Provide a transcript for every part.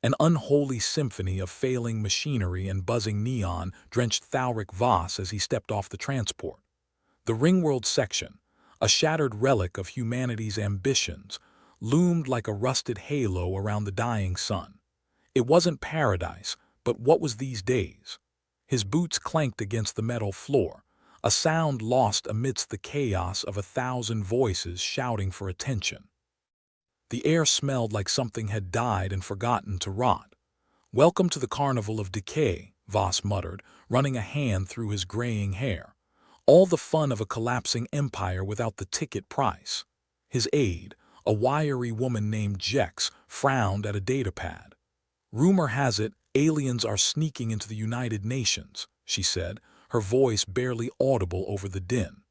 An unholy symphony of failing machinery and buzzing neon drenched Thalric Voss as he stepped off the transport. The Ringworld section, a shattered relic of humanity's ambitions, loomed like a rusted halo around the dying sun. It wasn't paradise, but what was these days? His boots clanked against the metal floor, a sound lost amidst the chaos of 1,000 voices shouting for attention. The air smelled like something had died and forgotten to rot. "Welcome to the carnival of decay," Voss muttered, running a hand through his graying hair. "All the fun of a collapsing empire without the ticket price." His aide, a wiry woman named Jex, frowned at a datapad. "Rumor has it aliens are sneaking into the United Nations," she said, her voice barely audible over the din.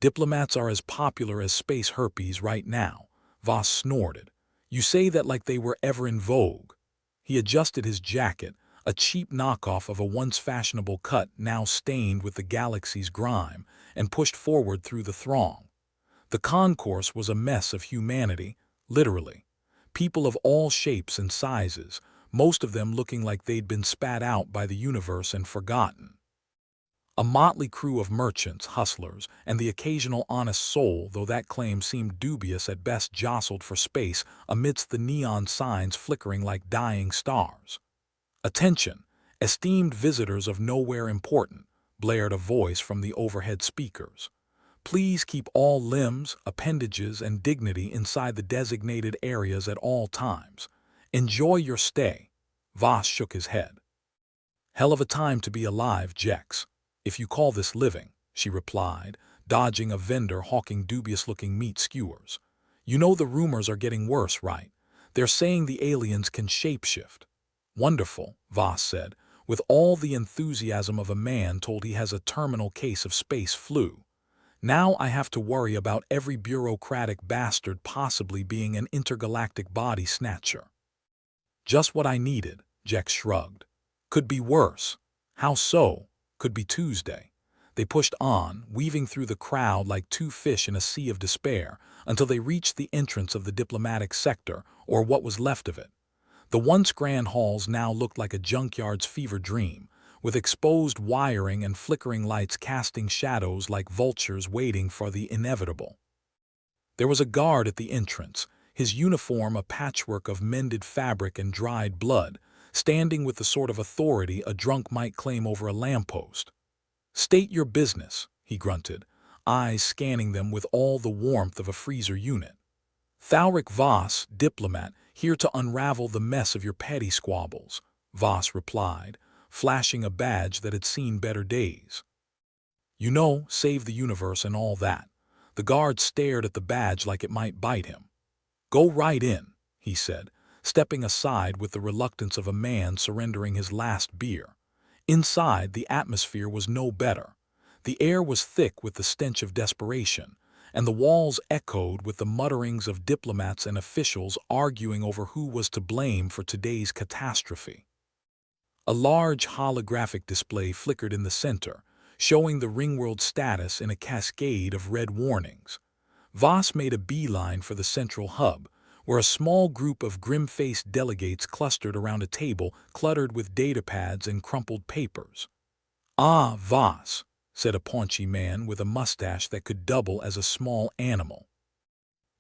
"Diplomats are as popular as space herpes right now," Voss snorted. "You say that like they were ever in vogue." He adjusted his jacket, a cheap knockoff of a once fashionable cut now stained with the galaxy's grime, and pushed forward through the throng. The concourse was a mess of humanity, literally. People of all shapes and sizes, most of them looking like they'd been spat out by the universe and forgotten. A motley crew of merchants, hustlers, and the occasional honest soul, though that claim seemed dubious at best, jostled for space amidst the neon signs flickering like dying stars. "Attention, esteemed visitors of nowhere important," blared a voice from the overhead speakers. "Please keep all limbs, appendages, and dignity inside the designated areas at all times. Enjoy your stay." Voss shook his head. "Hell of a time to be alive, Jex, if you call this living," she replied, dodging a vendor hawking dubious-looking meat skewers. "You know the rumors are getting worse, right? They're saying the aliens can shapeshift." "Wonderful," Voss said, with all the enthusiasm of a man told he has a terminal case of space flu. "Now I have to worry about every bureaucratic bastard possibly being an intergalactic body snatcher." "Just what I needed," Jex shrugged. "Could be worse." "How so?" "Could be Tuesday." They pushed on, weaving through the crowd like two fish in a sea of despair, until they reached the entrance of the diplomatic sector, or what was left of it. The once grand halls now looked like a junkyard's fever dream, with exposed wiring and flickering lights casting shadows like vultures waiting for the inevitable. There was a guard at the entrance, his uniform a patchwork of mended fabric and dried blood, standing with the sort of authority a drunk might claim over a lamppost. "State your business," he grunted, eyes scanning them with all the warmth of a freezer unit. "Thalric Voss, diplomat, here to unravel the mess of your petty squabbles," Voss replied, flashing a badge that had seen better days. "You know, save the universe and all that." The guard stared at the badge like it might bite him. "Go right in," he said, stepping aside with the reluctance of a man surrendering his last beer. Inside, the atmosphere was no better. The air was thick with the stench of desperation, and the walls echoed with the mutterings of diplomats and officials arguing over who was to blame for today's catastrophe. A large holographic display flickered in the center, showing the Ringworld status in a cascade of red warnings. Voss made a beeline for the central hub, where a small group of grim-faced delegates clustered around a table cluttered with datapads and crumpled papers. "Ah, Voss," said a paunchy man with a mustache that could double as a small animal.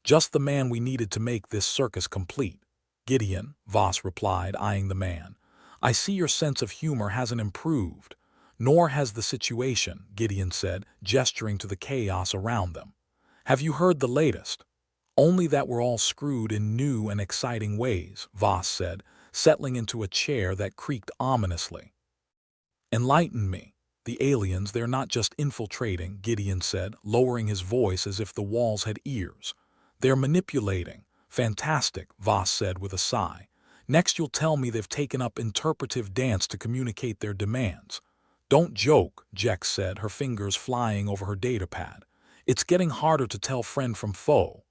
"Just the man we needed to make this circus complete." "Gideon," Voss replied, eyeing the man, "I see your sense of humor hasn't improved." "Nor has the situation," Gideon said, gesturing to the chaos around them. "Have you heard the latest?" "Only that we're all screwed in new and exciting ways," Voss said, settling into a chair that creaked ominously. "Enlighten me." "The aliens, they're not just infiltrating," Gideon said, lowering his voice as if the walls had ears. "They're manipulating." "Fantastic," Voss said with a sigh. "Next you'll tell me they've taken up interpretive dance to communicate their demands." "Don't joke," Jex said, her fingers flying over her datapad. "It's getting harder to tell friend from foe."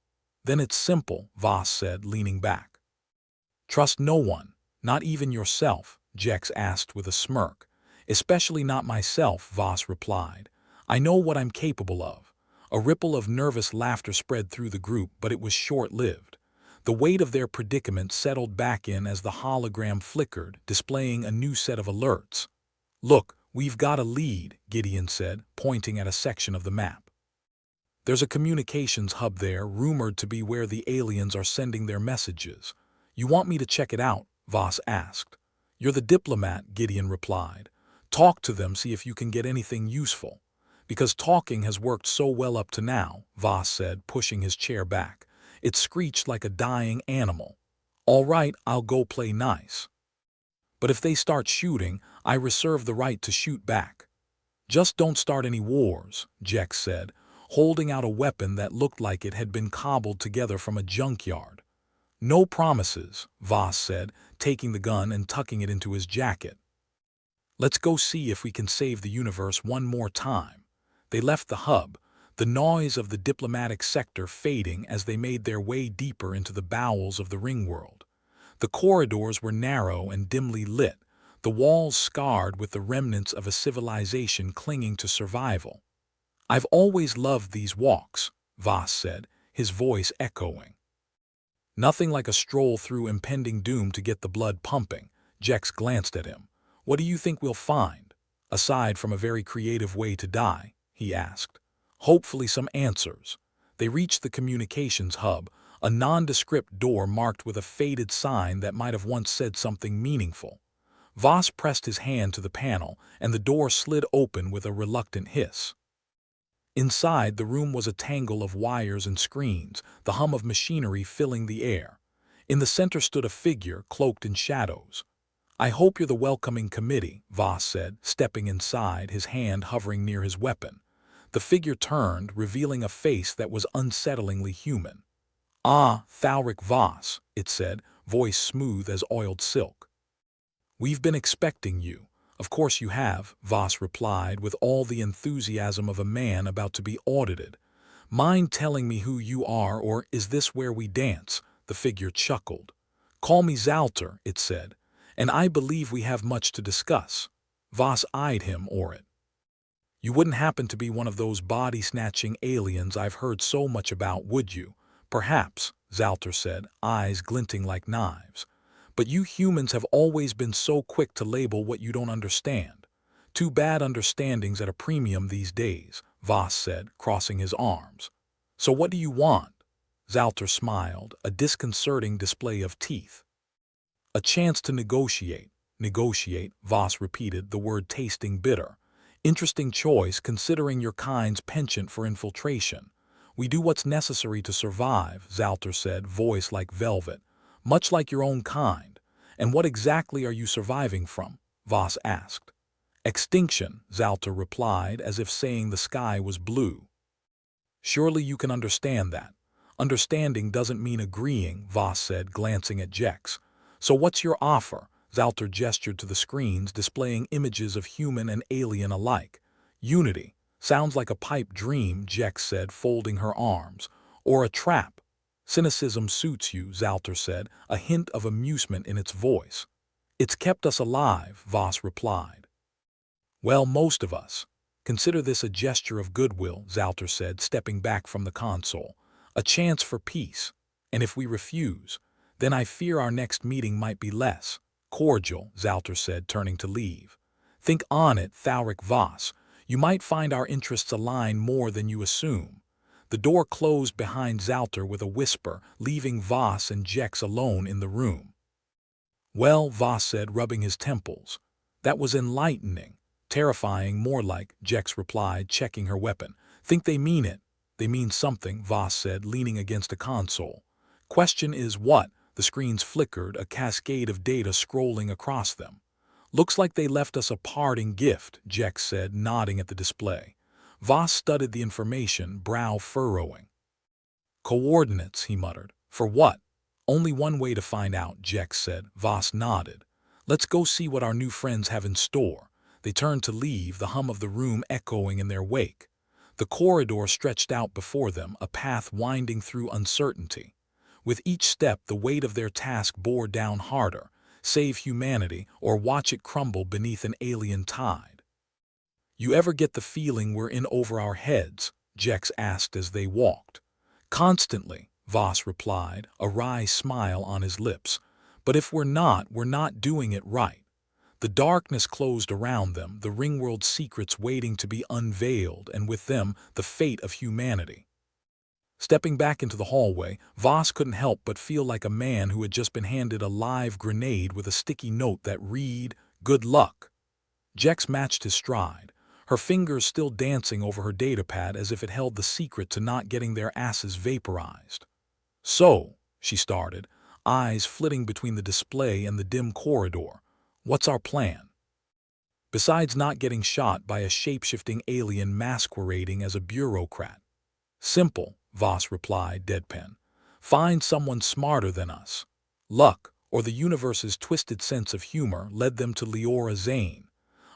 "Then it's simple," Voss said, leaning back. "Trust no one, not even yourself," Jex asked with a smirk. "Especially not myself," Voss replied. "I know what I'm capable of." A ripple of nervous laughter spread through the group, but it was short-lived. The weight of their predicament settled back in as the hologram flickered, displaying a new set of alerts. "Look, we've got a lead," Gideon said, pointing at a section of the map. "There's a communications hub there, rumored to be where the aliens are sending their messages. You want me to check it out?" Voss asked. "You're the diplomat," Gideon replied. "Talk to them, see if you can get anything useful." "Because talking has worked so well up to now," Voss said, pushing his chair back. "It screeched like a dying animal. All right, I'll go play nice. But if they start shooting, I reserve the right to shoot back." "Just don't start any wars," Jex said, holding out a weapon that looked like it had been cobbled together from a junkyard. "No promises," Voss said, taking the gun and tucking it into his jacket. "Let's go see if we can save the universe one more time." They left the hub, the noise of the diplomatic sector fading as they made their way deeper into the bowels of the Ringworld. The corridors were narrow and dimly lit, the walls scarred with the remnants of a civilization clinging to survival. "I've always loved these walks," Voss said, his voice echoing. "Nothing like a stroll through impending doom to get the blood pumping." Jex glanced at him. "What do you think we'll find, aside from a very creative way to die?" he asked. "Hopefully some answers." They reached the communications hub, a nondescript door marked with a faded sign that might have once said something meaningful. Voss pressed his hand to the panel, and the door slid open with a reluctant hiss. Inside, the room was a tangle of wires and screens, the hum of machinery filling the air. In the center stood a figure cloaked in shadows. "I hope you're the welcoming committee," Voss said, stepping inside, his hand hovering near his weapon. The figure turned, revealing a face that was unsettlingly human. "Ah, Thalric Voss," it said, voice smooth as oiled silk. "We've been expecting you." "Of course you have," Voss replied with all the enthusiasm of a man about to be audited. "Mind telling me who you are, or is this where we dance?" The figure chuckled. "Call me Zalter," it said, "and I believe we have much to discuss." Voss eyed him or it. "You wouldn't happen to be one of those body-snatching aliens I've heard so much about, would you?" "Perhaps," Zalter said, eyes glinting like knives. "But you humans have always been so quick to label what you don't understand." "Too bad understanding's at a premium these days," Voss said, crossing his arms. "So what do you want?" Zalter smiled, a disconcerting display of teeth. "A chance to negotiate." "Negotiate," Voss repeated, the word tasting bitter. "Interesting choice considering your kind's penchant for infiltration." "We do what's necessary to survive," Zalter said, voice like velvet. "Much like your own kind." "And what exactly are you surviving from?" Voss asked. "Extinction," Zalter replied, as if saying the sky was blue. "Surely you can understand that." "Understanding doesn't mean agreeing," Voss said, glancing at Jex. "So what's your offer?" Zalter gestured to the screens displaying images of human and alien alike. "Unity. Sounds like a pipe dream," Jex said, folding her arms. "Or a trap." "Cynicism suits you," Zalter said, a hint of amusement in its voice. "It's kept us alive," Voss replied. "Well, most of us." "Consider this a gesture of goodwill," Zalter said, stepping back from the console. "A chance for peace. And if we refuse, then I fear our next meeting might be less cordial," Zalter said, turning to leave. "Think on it, Thalric Voss. You might find our interests align more than you assume." The door closed behind Zalter with a whisper, leaving Voss and Jex alone in the room. "Well," Voss said, rubbing his temples. "That was enlightening." "Terrifying, more like," Jex replied, checking her weapon. "Think they mean it?" "They mean something," Voss said, leaning against a console. "Question is what?" The screens flickered, a cascade of data scrolling across them. "Looks like they left us a parting gift," Jex said, nodding at the display. Voss studied the information, brow furrowing. "Coordinates," he muttered. "For what?" "Only one way to find out," Jex said. Voss nodded. "Let's go see what our new friends have in store." They turned to leave, the hum of the room echoing in their wake. The corridor stretched out before them, a path winding through uncertainty. With each step, the weight of their task bore down harder: save humanity or watch it crumble beneath an alien tide. "You ever get the feeling we're in over our heads?" Jex asked as they walked. "Constantly," Voss replied, a wry smile on his lips. But if we're not doing it right. The darkness closed around them, the Ringworld secrets waiting to be unveiled, and with them, the fate of humanity. Stepping back into the hallway, Voss couldn't help but feel like a man who had just been handed a live grenade with a sticky note that read, "Good luck." Jex matched his stride, her fingers still dancing over her datapad as if it held the secret to not getting their asses vaporized. "So," she started, eyes flitting between the display and the dim corridor, "what's our plan?" Besides not getting shot by a shape-shifting alien masquerading as a bureaucrat. "Simple," Voss replied, deadpan. "Find someone smarter than us." Luck, or the universe's twisted sense of humor, led them to Leora Zane,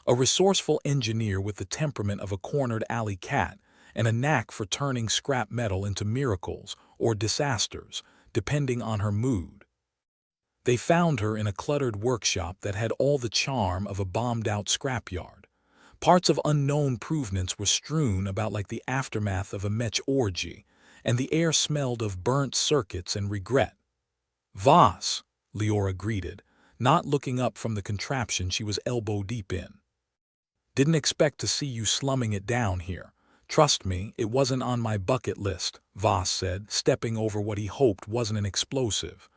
a resourceful engineer with the temperament of a cornered alley cat and a knack for turning scrap metal into miracles or disasters, depending on her mood. They found her in a cluttered workshop that had all the charm of a bombed-out scrapyard. Parts of unknown provenance were strewn about like the aftermath of a mech orgy, and the air smelled of burnt circuits and regret. "Voss," Leora greeted, not looking up from the contraption she was elbow-deep in. "Didn't expect to see you slumming it down here. Trust me, it wasn't on my bucket list," Voss said, stepping over what he hoped wasn't an explosive.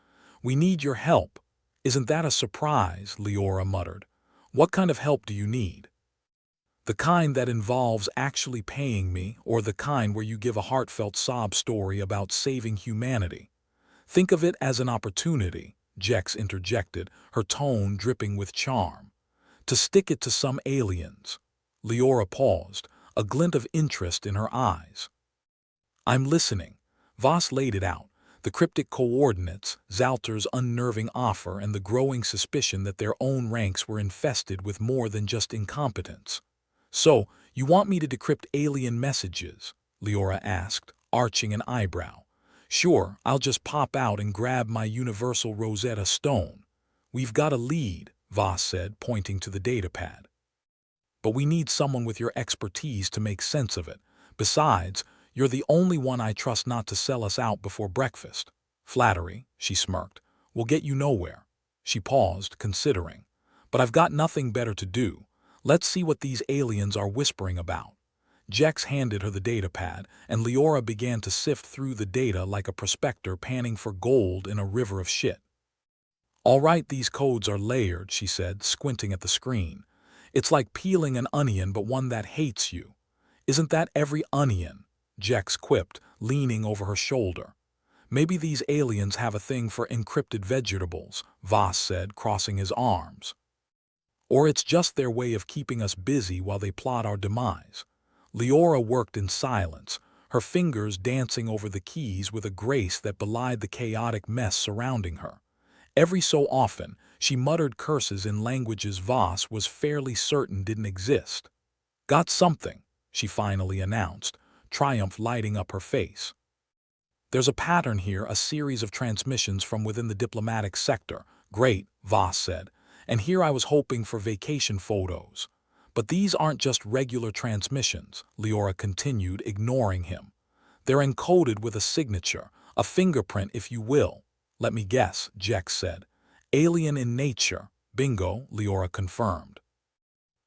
"We need your help." "Isn't that a surprise?" Leora muttered. "What kind of help do you need?" "The kind that involves actually paying me, or the kind where you give a heartfelt sob story about saving humanity?" "Think of it as an opportunity," Jex interjected, her tone dripping with charm. "To stick it to some aliens." Leora paused, a glint of interest in her eyes. "I'm listening." Voss laid it out, the cryptic coordinates, Zalter's unnerving offer, and the growing suspicion that their own ranks were infested with more than just incompetence. "So, you want me to decrypt alien messages?" Leora asked, arching an eyebrow. "Sure, I'll just pop out and grab my universal Rosetta Stone." "We've got a lead," Voss said, pointing to the datapad. "But we need someone with your expertise to make sense of it. Besides, you're the only one I trust not to sell us out before breakfast." "Flattery," she smirked, "will get you nowhere." She paused, considering. "But I've got nothing better to do. Let's see what these aliens are whispering about." Jex handed her the datapad, and Leora began to sift through the data like a prospector panning for gold in a river of shit. "All right, these codes are layered," she said, squinting at the screen. "It's like peeling an onion, but one that hates you." "Isn't that every onion?" Jex quipped, leaning over her shoulder. "Maybe these aliens have a thing for encrypted vegetables," Voss said, crossing his arms. "Or it's just their way of keeping us busy while they plot our demise." Leora worked in silence, her fingers dancing over the keys with a grace that belied the chaotic mess surrounding her. Every so often, she muttered curses in languages Voss was fairly certain didn't exist. "Got something," she finally announced, triumph lighting up her face. "There's a pattern here, a series of transmissions from within the diplomatic sector." "Great," Voss said, "and here I was hoping for vacation photos." "But these aren't just regular transmissions," Leora continued, ignoring him. "They're encoded with a signature, a fingerprint if you will." "Let me guess," Jex said. "Alien in nature." "Bingo," Leora confirmed.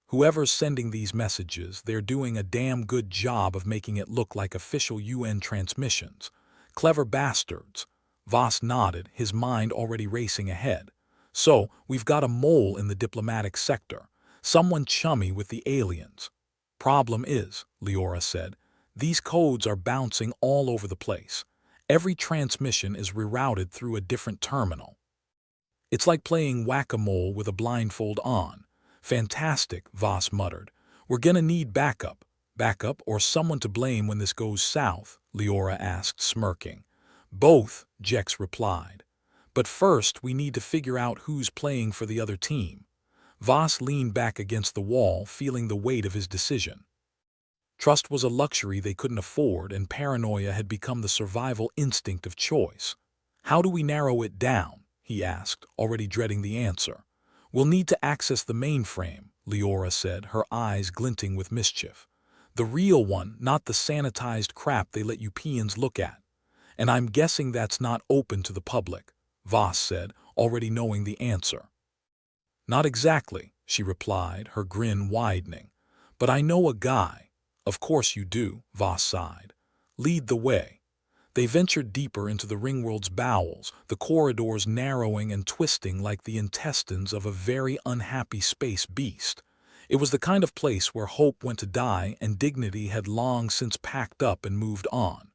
"Whoever's sending these messages, they're doing a damn good job of making it look like official UN transmissions. Clever bastards." Voss nodded, his mind already racing ahead. "So, we've got a mole in the diplomatic sector, someone chummy with the aliens." "Problem is," Leora said, "these codes are bouncing all over the place. Every transmission is rerouted through a different terminal. It's like playing whack-a-mole with a blindfold on." "Fantastic," Voss muttered. "We're gonna need backup." "Backup or someone to blame when this goes south?" Leora asked, smirking. "Both," Jex replied. "But first we need to figure out who's playing for the other team." Voss leaned back against the wall, feeling the weight of his decision. Trust was a luxury they couldn't afford, and paranoia had become the survival instinct of choice. "How do we narrow it down?" he asked, already dreading the answer. "We'll need to access the mainframe," Leora said, her eyes glinting with mischief. "The real one, not the sanitized crap they let you peons look at. and I'm guessing that's not open to the public, Voss said, already knowing the answer. Not exactly, she replied, her grin widening. But I know a guy. Of course you do, Voss sighed. Lead the way. They ventured deeper into the Ringworld's bowels, the corridors narrowing and twisting like the intestines of a very unhappy space beast. It was the kind of place where hope went to die and dignity had long since packed up and moved on.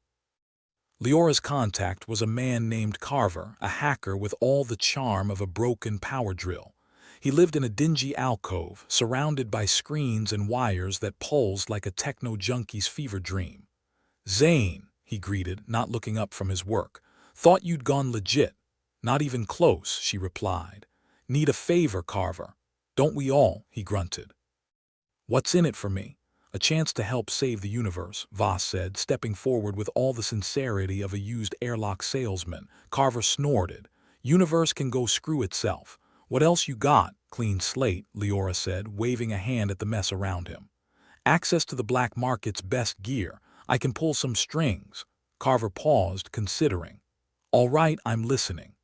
Leora's contact was a man named Carver, a hacker with all the charm of a broken power drill. He lived in a dingy alcove, surrounded by screens and wires that pulsed like a techno-junkie's fever dream. "Zane," he greeted, not looking up from his work. "Thought you'd gone legit." "Not even close," she replied. "Need a favor, Carver." "Don't we all?" he grunted. "What's in it for me?" "A chance to help save the universe," Voss said, stepping forward with all the sincerity of a used airlock salesman. Carver snorted. "Universe can go screw itself." "What else you got?" "Clean slate," Leora said, waving a hand at the mess around him. "Access to the black market's best gear. I can pull some strings." Carver paused, considering. "All right, I'm listening."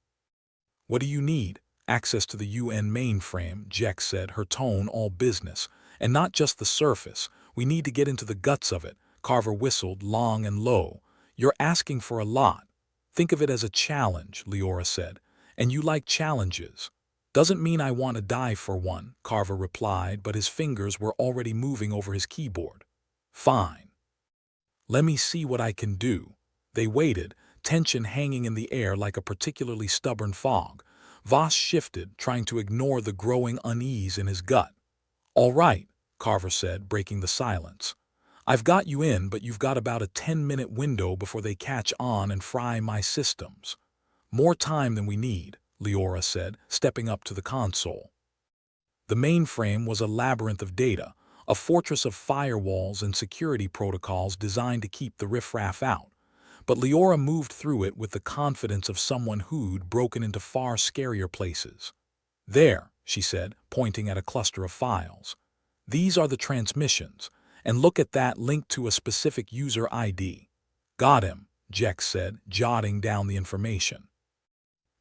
"What do you need?" "Access to the UN mainframe," Jex said, her tone all business. "And not just the surface. We need to get into the guts of it." Carver whistled long and low. "You're asking for a lot." "Think of it as a challenge," Leora said. "And you like challenges." "Doesn't mean I want to die for one," Carver replied, but his fingers were already moving over his keyboard. "Fine. Let me see what I can do." They waited, tension hanging in the air like a particularly stubborn fog. Voss shifted, trying to ignore the growing unease in his gut. "All right," Carver said, breaking the silence. "I've got you in, but you've got about a 10-minute window before they catch on and fry my systems." "More time than we need," Leora said, stepping up to the console. The mainframe was a labyrinth of data, a fortress of firewalls and security protocols designed to keep the riffraff out. But Leora moved through it with the confidence of someone who'd broken into far scarier places. "There," she said, pointing at a cluster of files. "These are the transmissions, and look at that linked to a specific user ID." "Got him," Jex said, jotting down the information.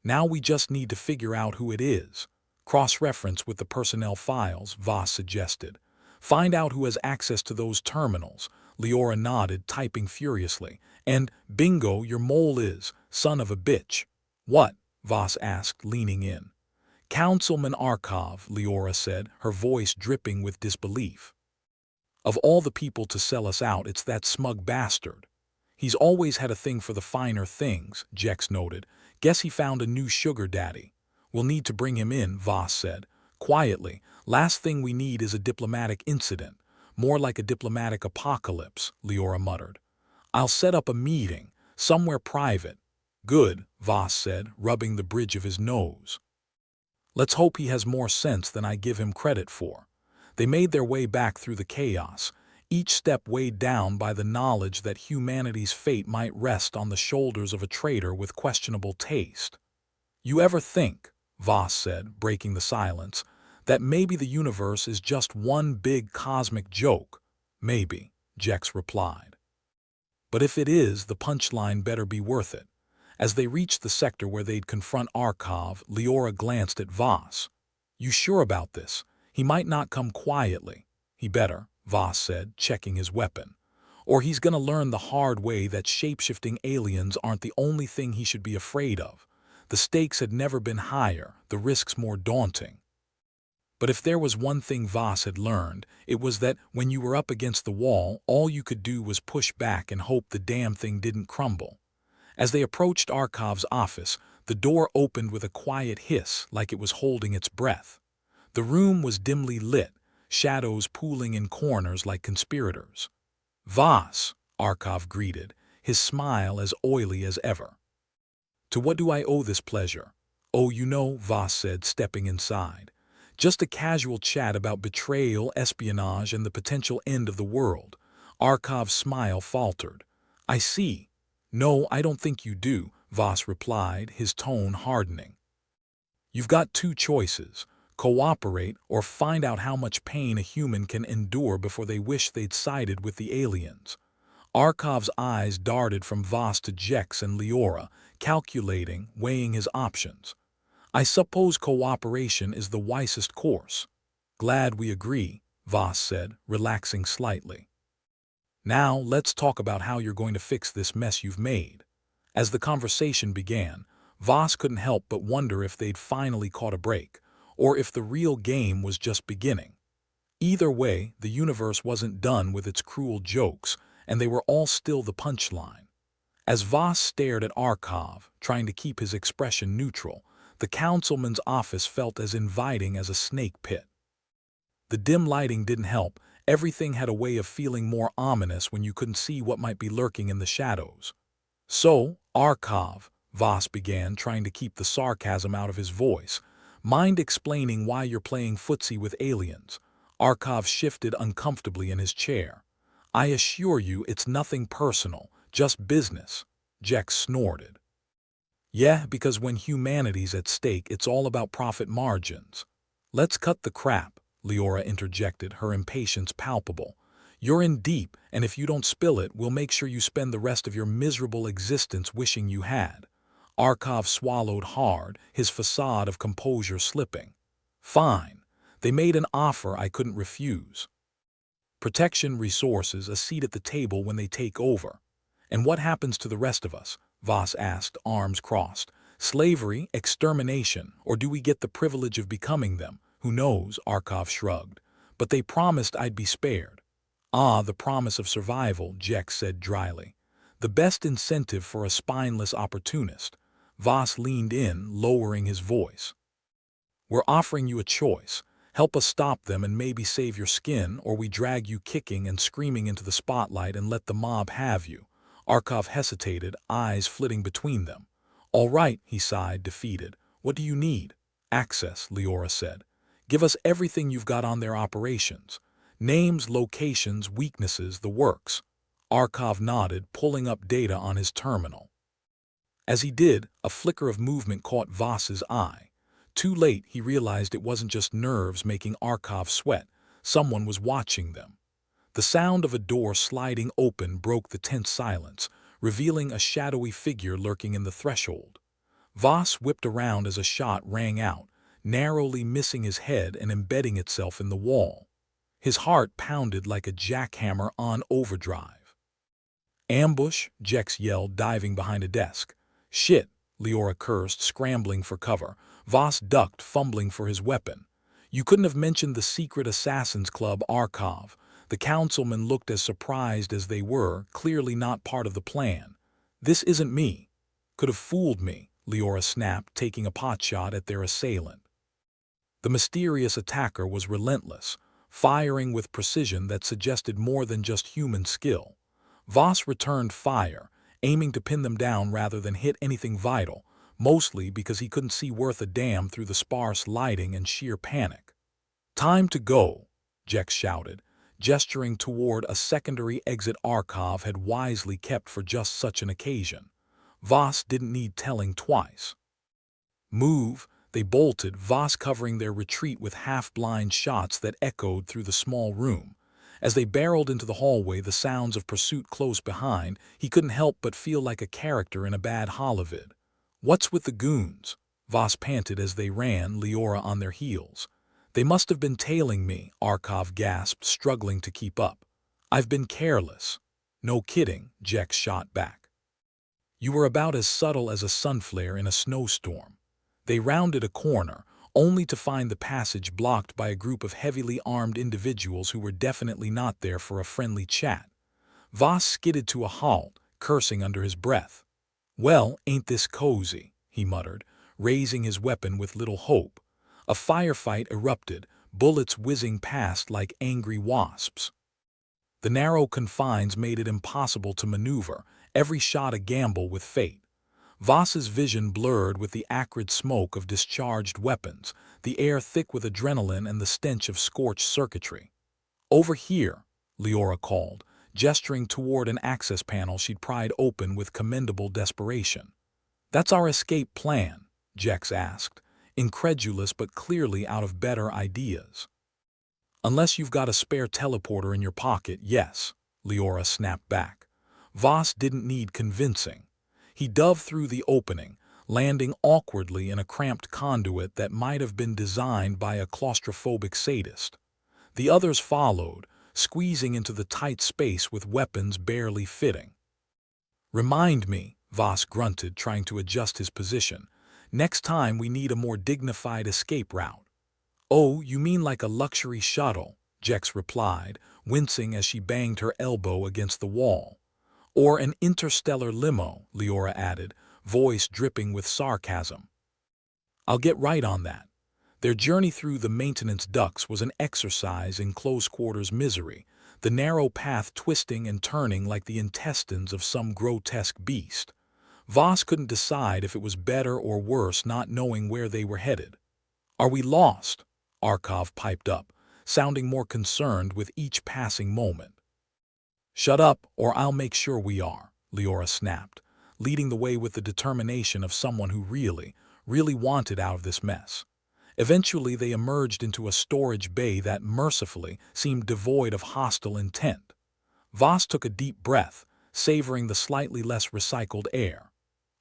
"Now we just need to figure out who it is." "Cross-reference with the personnel files," Voss suggested. "Find out who has access to those terminals." Leora nodded, typing furiously. "And, bingo, your mole is, son of a bitch." "What?" Voss asked, leaning in. "Councilman Arkov," Leora said, her voice dripping with disbelief. "Of all the people to sell us out, it's that smug bastard." "He's always had a thing for the finer things," Jex noted. "Guess he found a new sugar daddy." "We'll need to bring him in," Voss said. Quietly, "Last thing we need is a diplomatic incident. More like a diplomatic apocalypse," Leora muttered. "I'll set up a meeting, somewhere private." "Good," Voss said, rubbing the bridge of his nose. "Let's hope he has more sense than I give him credit for." They made their way back through the chaos, each step weighed down by the knowledge that humanity's fate might rest on the shoulders of a traitor with questionable taste. "You ever think," Voss said, breaking the silence, "that maybe the universe is just one big cosmic joke?" "Maybe," Jex replied. "But if it is, the punchline better be worth it." As they reached the sector where they'd confront Arkov, Leora glanced at Voss. "You sure about this? He might not come quietly." "He better," Voss said, checking his weapon. "Or he's gonna learn the hard way that shape-shifting aliens aren't the only thing he should be afraid of." The stakes had never been higher, the risks more daunting. But if there was one thing Voss had learned, it was that when you were up against the wall, all you could do was push back and hope the damn thing didn't crumble. As they approached Arkov's office, the door opened with a quiet hiss like it was holding its breath. The room was dimly lit, shadows pooling in corners like conspirators. "Voss," Arkov greeted, his smile as oily as ever. "To what do I owe this pleasure?" "Oh, you know," Voss said, stepping inside. "Just a casual chat about betrayal, espionage, and the potential end of the world." Arkov's smile faltered. "I see." "No, I don't think you do," Voss replied, his tone hardening. "You've got two choices. Cooperate or find out how much pain a human can endure before they wish they'd sided with the aliens." Arkov's eyes darted from Voss to Jex and Leora, calculating, weighing his options. I suppose cooperation is the wisest course. Glad we agree, Voss said, relaxing slightly. Now let's talk about how you're going to fix this mess you've made. As the conversation began, Voss couldn't help but wonder if they'd finally caught a break, or if the real game was just beginning. Either way, the universe wasn't done with its cruel jokes, and they were all still the punchline. As Voss stared at Arcov, trying to keep his expression neutral, the councilman's office felt as inviting as a snake pit. The dim lighting didn't help. Everything had a way of feeling more ominous when you couldn't see what might be lurking in the shadows. So, Arcov, Voss began, trying to keep the sarcasm out of his voice. Mind explaining why you're playing footsie with aliens? Arcov shifted uncomfortably in his chair. I assure you it's nothing personal, just business, Jex snorted. Yeah, because when humanity's at stake, it's all about profit margins. Let's cut the crap, Leora interjected, her impatience palpable. You're in deep, and if you don't spill it, we'll make sure you spend the rest of your miserable existence wishing you had. Arcov swallowed hard, his facade of composure slipping. Fine. They made an offer I couldn't refuse. Protection, resources, a seat at the table when they take over. And what happens to the rest of us? Voss asked, arms crossed. Slavery, extermination, or do we get the privilege of becoming them? Who knows, Arcov shrugged. But they promised I'd be spared. Ah, the promise of survival, Jex said dryly. The best incentive for a spineless opportunist. Voss leaned in, lowering his voice. We're offering you a choice. Help us stop them and maybe save your skin, or we drag you kicking and screaming into the spotlight and let the mob have you. Arcov hesitated, eyes flitting between them. All right, he sighed, defeated. What do you need? Access, Leora said. Give us everything you've got on their operations. Names, locations, weaknesses, the works. Arcov nodded, pulling up data on his terminal. As he did, a flicker of movement caught Voss's eye. Too late, he realized it wasn't just nerves making Arcov sweat. Someone was watching them. The sound of a door sliding open broke the tense silence, revealing a shadowy figure lurking in the threshold. Voss whipped around as a shot rang out, narrowly missing his head and embedding itself in the wall. His heart pounded like a jackhammer on overdrive. Ambush, Jex yelled, diving behind a desk. Shit, Leora cursed, scrambling for cover. Voss ducked, fumbling for his weapon. You couldn't have mentioned the secret assassins club, Arcov. The councilmen looked as surprised as they were, clearly not part of the plan. This isn't me. Could have fooled me, Leora snapped, taking a potshot at their assailant. The mysterious attacker was relentless, firing with precision that suggested more than just human skill. Voss returned fire, aiming to pin them down rather than hit anything vital, mostly because he couldn't see worth a damn through the sparse lighting and sheer panic. Time to go, Jex shouted, gesturing toward a secondary exit Arcov had wisely kept for just such an occasion. Voss didn't need telling twice. Move, they bolted, Voss covering their retreat with half-blind shots that echoed through the small room. As they barreled into the hallway, the sounds of pursuit close behind, he couldn't help but feel like a character in a bad holovid. What's with the goons? Voss panted as they ran, Leora on their heels. They must have been tailing me, Arcov gasped, struggling to keep up. I've been careless. No kidding, Jex shot back. You were about as subtle as a sunflare in a snowstorm. They rounded a corner, only to find the passage blocked by a group of heavily armed individuals who were definitely not there for a friendly chat. Voss skidded to a halt, cursing under his breath. Well, ain't this cozy, he muttered, raising his weapon with little hope. A firefight erupted, bullets whizzing past like angry wasps. The narrow confines made it impossible to maneuver, every shot a gamble with fate. Voss's vision blurred with the acrid smoke of discharged weapons, the air thick with adrenaline and the stench of scorched circuitry. Over here, Leora called, gesturing toward an access panel she'd pried open with commendable desperation. That's our escape plan, Jex asked, incredulous but clearly out of better ideas. Unless you've got a spare teleporter in your pocket, yes, Leora snapped back. Voss didn't need convincing. He dove through the opening, landing awkwardly in a cramped conduit that might have been designed by a claustrophobic sadist. The others followed, squeezing into the tight space with weapons barely fitting. "Remind me," Voss grunted, trying to adjust his position. "Next time we need a more dignified escape route." "Oh, you mean like a luxury shuttle," Jex replied, wincing as she banged her elbow against the wall. "Or an interstellar limo," Leora added, voice dripping with sarcasm. "I'll get right on that." Their journey through the maintenance ducts was an exercise in close-quarters misery, the narrow path twisting and turning like the intestines of some grotesque beast. Voss couldn't decide if it was better or worse not knowing where they were headed. "Are we lost?" Arkov piped up, sounding more concerned with each passing moment. "Shut up, or I'll make sure we are," Leora snapped, leading the way with the determination of someone who really wanted out of this mess. Eventually they emerged into a storage bay that mercifully seemed devoid of hostile intent. Voss took a deep breath, savoring the slightly less recycled air.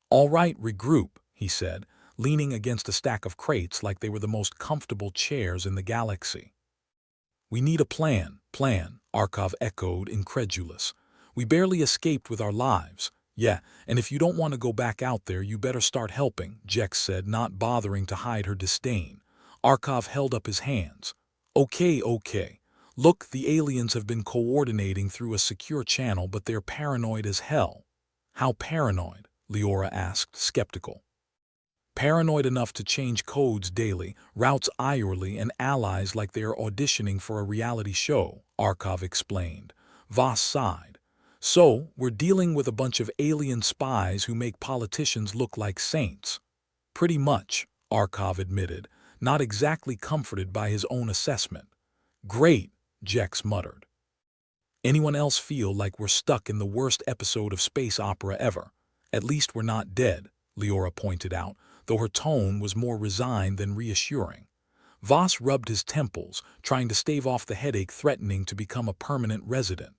"All right, regroup," he said, leaning against a stack of crates like they were the most comfortable chairs in the galaxy. "We need a plan," Arkov echoed, incredulous. "We barely escaped with our lives." "Yeah, and if you don't want to go back out there, you better start helping," Jex said, not bothering to hide her disdain. Arkov held up his hands. Okay. Look, the aliens have been coordinating through a secure channel, but they're paranoid as hell." "How paranoid?" Leora asked, skeptical. "Paranoid enough to change codes daily, routes hourly, and allies like they are auditioning for a reality show," Arkov explained. Voss sighed. "So, we're dealing with a bunch of alien spies who make politicians look like saints." "Pretty much," Arkov admitted, not exactly comforted by his own assessment. "Great," Jex muttered. "Anyone else feel like we're stuck in the worst episode of space opera ever? At least we're not dead," Leora pointed out, though her tone was more resigned than reassuring. Voss rubbed his temples, trying to stave off the headache threatening to become a permanent resident.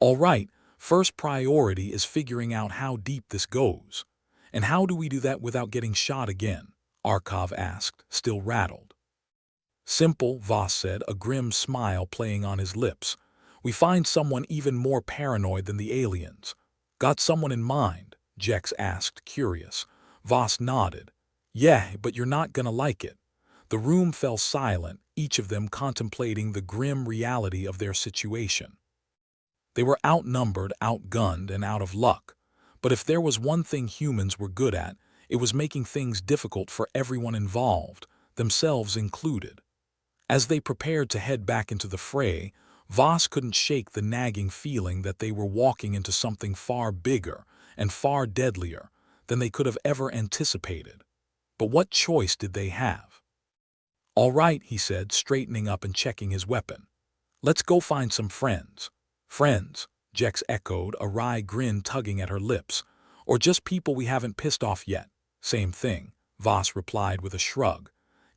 "All right, first priority is figuring out how deep this goes. And how do we do that without getting shot again?" Arkov asked, still rattled. "Simple," Voss said, a grim smile playing on his lips. "We find someone even more paranoid than the aliens." "Got someone in mind?" Jex asked, curious. Voss nodded. "Yeah, but you're not gonna like it." The room fell silent, each of them contemplating the grim reality of their situation. They were outnumbered, outgunned, and out of luck. But if there was one thing humans were good at, it was making things difficult for everyone involved, themselves included. As they prepared to head back into the fray, Voss couldn't shake the nagging feeling that they were walking into something far bigger and far deadlier than they could have ever anticipated. But what choice did they have? "All right," he said, straightening up and checking his weapon. "Let's go find some friends." "Friends," Jex echoed, a wry grin tugging at her lips. "Or just people we haven't pissed off yet." "Same thing," Voss replied with a shrug.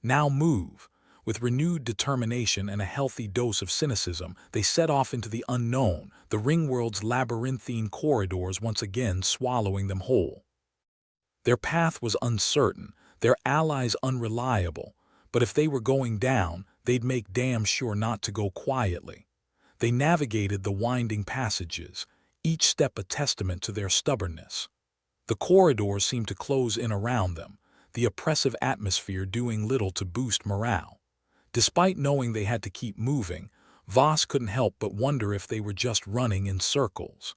"Now move." With renewed determination and a healthy dose of cynicism, they set off into the unknown, the Ringworld's labyrinthine corridors once again swallowing them whole. Their path was uncertain, their allies unreliable, but if they were going down, they'd make damn sure not to go quietly. They navigated the winding passages, each step a testament to their stubbornness. The corridors seemed to close in around them, the oppressive atmosphere doing little to boost morale. Despite knowing they had to keep moving, Voss couldn't help but wonder if they were just running in circles.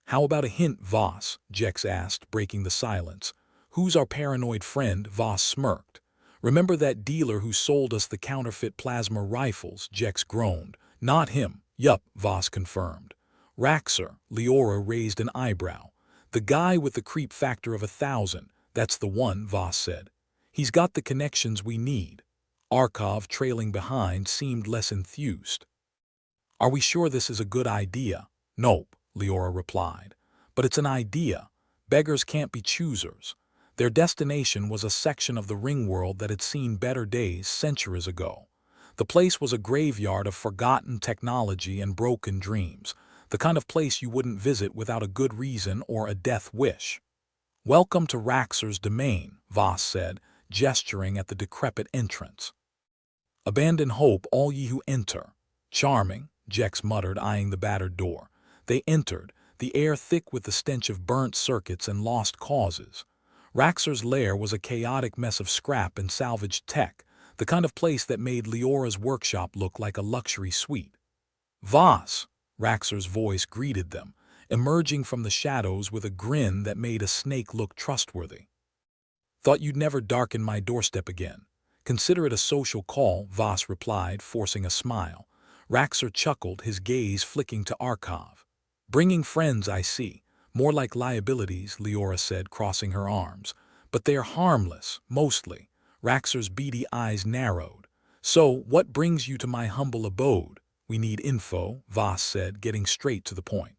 "How about a hint, Voss?" Jex asked, breaking the silence. "Who's our paranoid friend?" Voss smirked. "Remember that dealer who sold us the counterfeit plasma rifles?" Jex groaned. "Not him." "Yup," Voss confirmed. "Raxer," Leora raised an eyebrow. "The guy with the creep factor of 1,000. That's the one," Voss said. "He's got the connections we need." Arkov, trailing behind, seemed less enthused. "Are we sure this is a good idea?" "Nope," Leora replied. "But it's an idea. Beggars can't be choosers." Their destination was a section of the Ringworld that had seen better days centuries ago. The place was a graveyard of forgotten technology and broken dreams. the kind of place you wouldn't visit without a good reason or a death wish. "Welcome to Raxor's domain," Voss said, gesturing at the decrepit entrance. "Abandon hope, all ye who enter." "Charming," Jex muttered, eyeing the battered door. They entered, the air thick with the stench of burnt circuits and lost causes. Raxor's lair was a chaotic mess of scrap and salvaged tech, the kind of place that made Leora's workshop look like a luxury suite. "Voss!" Raxor's voice greeted them, emerging from the shadows with a grin that made a snake look trustworthy. "Thought you'd never darken my doorstep again. Consider it a social call," Voss replied, forcing a smile. Raxor chuckled, his gaze flicking to Arkav. "Bringing friends, I see. More like liabilities," Leora said, crossing her arms. "But they are harmless, mostly." Raxor's beady eyes narrowed. "So, what brings you to my humble abode?" "We need info," Voss said, getting straight to the point.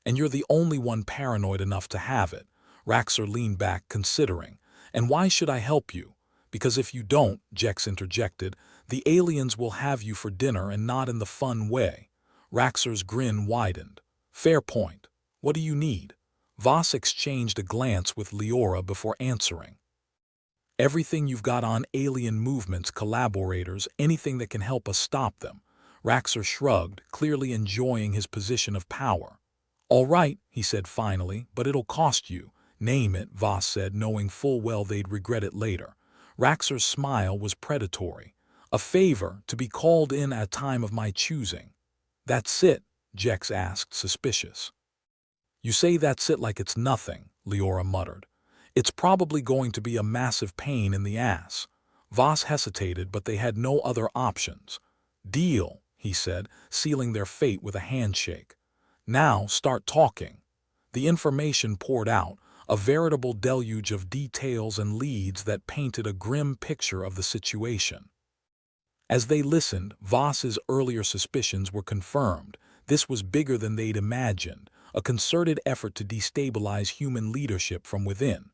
"And you're the only one paranoid enough to have it." Raxor leaned back, considering. "And why should I help you?" "Because if you don't," Jex interjected, "the aliens will have you for dinner and not in the fun way." Raxor's grin widened. "Fair point. What do you need?" Voss exchanged a glance with Leora before answering. "Everything you've got on alien movements, collaborators, anything that can help us stop them." Raxor shrugged, clearly enjoying his position of power. "All right," he said finally, "but it'll cost you." "Name it," Voss said, knowing full well they'd regret it later. Raxor's smile was predatory. "A favor, to be called in at a time of my choosing." "That's it?" Jex asked, suspicious. "You say that's it like it's nothing," Leora muttered. "It's probably going to be a massive pain in the ass." Voss hesitated, but they had no other options. "Deal," he said, sealing their fate with a handshake. "Now start talking." The information poured out, a veritable deluge of details and leads that painted a grim picture of the situation. As they listened, Voss's earlier suspicions were confirmed. This was bigger than they'd imagined, a concerted effort to destabilize human leadership from within.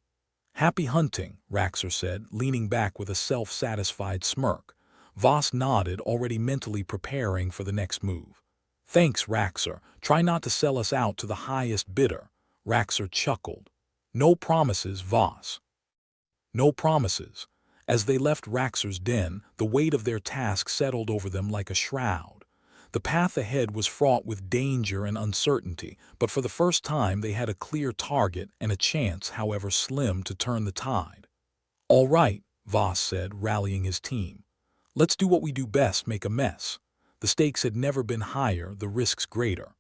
"Happy hunting," Raxor said, leaning back with a self-satisfied smirk. Voss nodded, already mentally preparing for the next move. "Thanks, Raxor. Try not to sell us out to the highest bidder." Raxor chuckled. "No promises, Voss." "No promises." As they left Raxor's den, the weight of their task settled over them like a shroud. The path ahead was fraught with danger and uncertainty, but for the first time they had a clear target and a chance, however slim, to turn the tide. "All right," Voss said, rallying his team. "Let's do what we do best, make a mess." The stakes had never been higher, the risks greater.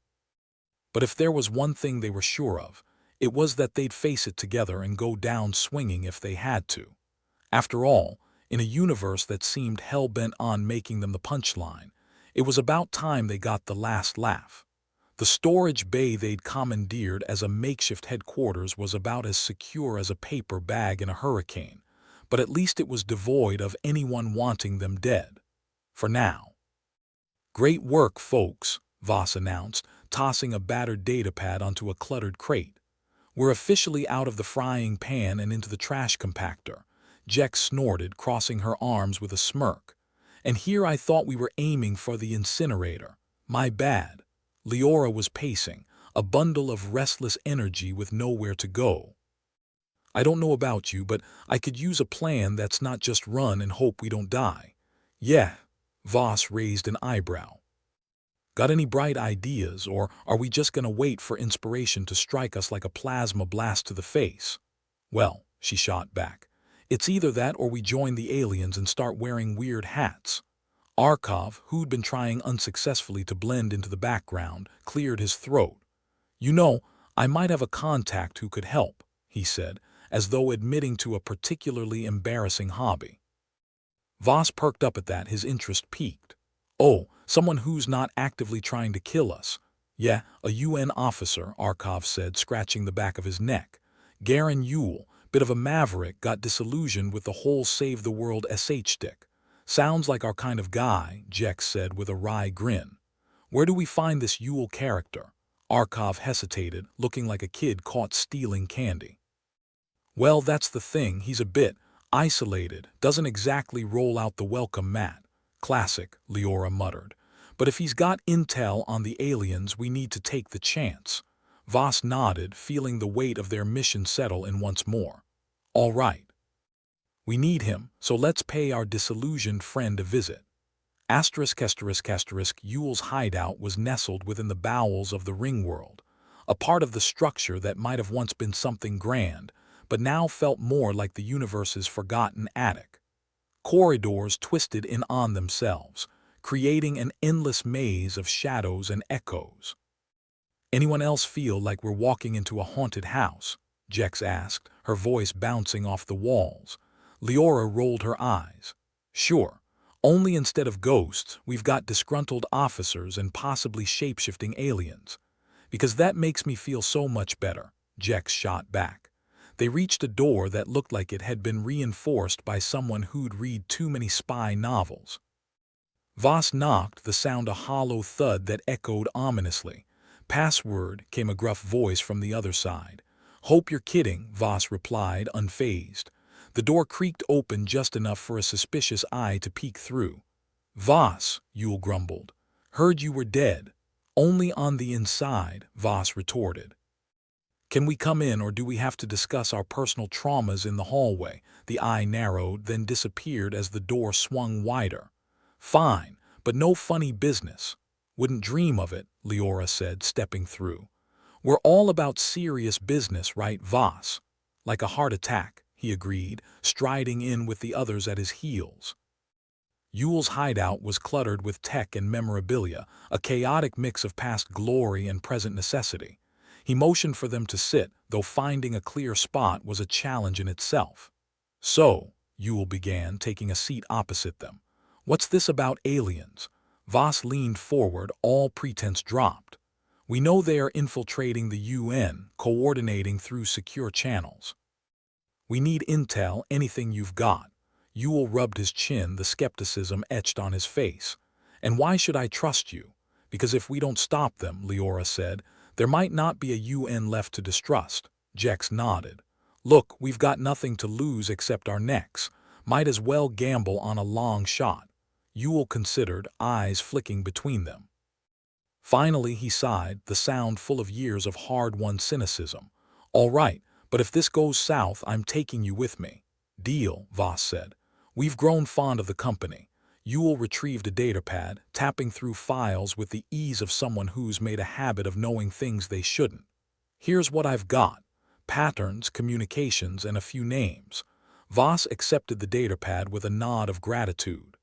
But if there was one thing they were sure of, it was that they'd face it together and go down swinging if they had to. After all, in a universe that seemed hell-bent on making them the punchline, it was about time they got the last laugh. The storage bay they'd commandeered as a makeshift headquarters was about as secure as a paper bag in a hurricane, but at least it was devoid of anyone wanting them dead. For now. "Great work, folks," Voss announced, tossing a battered datapad onto a cluttered crate. "We're officially out of the frying pan and into the trash compactor." Jex snorted, crossing her arms with a smirk. "And here I thought we were aiming for the incinerator. My bad." Leora was pacing, a bundle of restless energy with nowhere to go. "I don't know about you, but I could use a plan that's not just run and hope we don't die." "Yeah," Voss raised an eyebrow. "Got any bright ideas, or are we just gonna wait for inspiration to strike us like a plasma blast to the face?" "Well," she shot back, "it's either that or we join the aliens and start wearing weird hats." Arkav, who'd been trying unsuccessfully to blend into the background, cleared his throat. "You know, I might have a contact who could help," he said, as though admitting to a particularly embarrassing hobby. Voss perked up at that, his interest piqued. "Oh, someone who's not actively trying to kill us." "Yeah, a UN officer," Arkav said, scratching the back of his neck. "Garen Yule, bit of a maverick, got disillusioned with the whole save-the-world SH stick." "Sounds like our kind of guy," Jex said with a wry grin. "Where do we find this Yule character?" Arkav hesitated, looking like a kid caught stealing candy. "Well, that's the thing, he's a bit isolated, doesn't exactly roll out the welcome mat." "Classic," Leora muttered. But if he's got intel on the aliens, we need to take the chance. Voss nodded, feeling the weight of their mission settle in once more. All right. We need him, so let's pay our disillusioned friend a visit. Yule's hideout was nestled within the bowels of the Ringworld, a part of the structure that might have once been something grand, but now felt more like the universe's forgotten attic. Corridors twisted in on themselves, creating an endless maze of shadows and echoes. Anyone else feel like we're walking into a haunted house? Jex asked, her voice bouncing off the walls. Leora rolled her eyes. Sure. Only instead of ghosts, we've got disgruntled officers and possibly shape-shifting aliens. Because that makes me feel so much better, Jex shot back. They reached a door that looked like it had been reinforced by someone who'd read too many spy novels. Voss knocked, the sound a hollow thud that echoed ominously. Password, came a gruff voice from the other side. Hope you're kidding, Voss replied, unfazed. The door creaked open just enough for a suspicious eye to peek through. Voss, Yule grumbled. Heard you were dead. Only on the inside, Voss retorted. Can we come in, or do we have to discuss our personal traumas in the hallway? The eye narrowed, then disappeared as the door swung wider. Fine, but no funny business. Wouldn't dream of it, Leora said, stepping through. We're all about serious business, right, Voss? Like a heart attack, he agreed, striding in with the others at his heels. Yule's hideout was cluttered with tech and memorabilia, a chaotic mix of past glory and present necessity. He motioned for them to sit, though finding a clear spot was a challenge in itself. So, Yule began, taking a seat opposite them. What's this about aliens? Voss leaned forward, all pretense dropped. We know they are infiltrating the UN, coordinating through secure channels. We need intel, anything you've got. Yule rubbed his chin, the skepticism etched on his face. And why should I trust you? Because if we don't stop them, Leora said, there might not be a UN left to distrust. Jex nodded. Look, we've got nothing to lose except our necks. Might as well gamble on a long shot. Yule considered, eyes flicking between them. Finally he sighed, the sound full of years of hard-won cynicism. All right, but if this goes south, I'm taking you with me. Deal, Voss said. We've grown fond of the company. Yule retrieved a datapad, tapping through files with the ease of someone who's made a habit of knowing things they shouldn't. Here's what I've got. Patterns, communications, and a few names. Voss accepted the datapad with a nod of gratitude.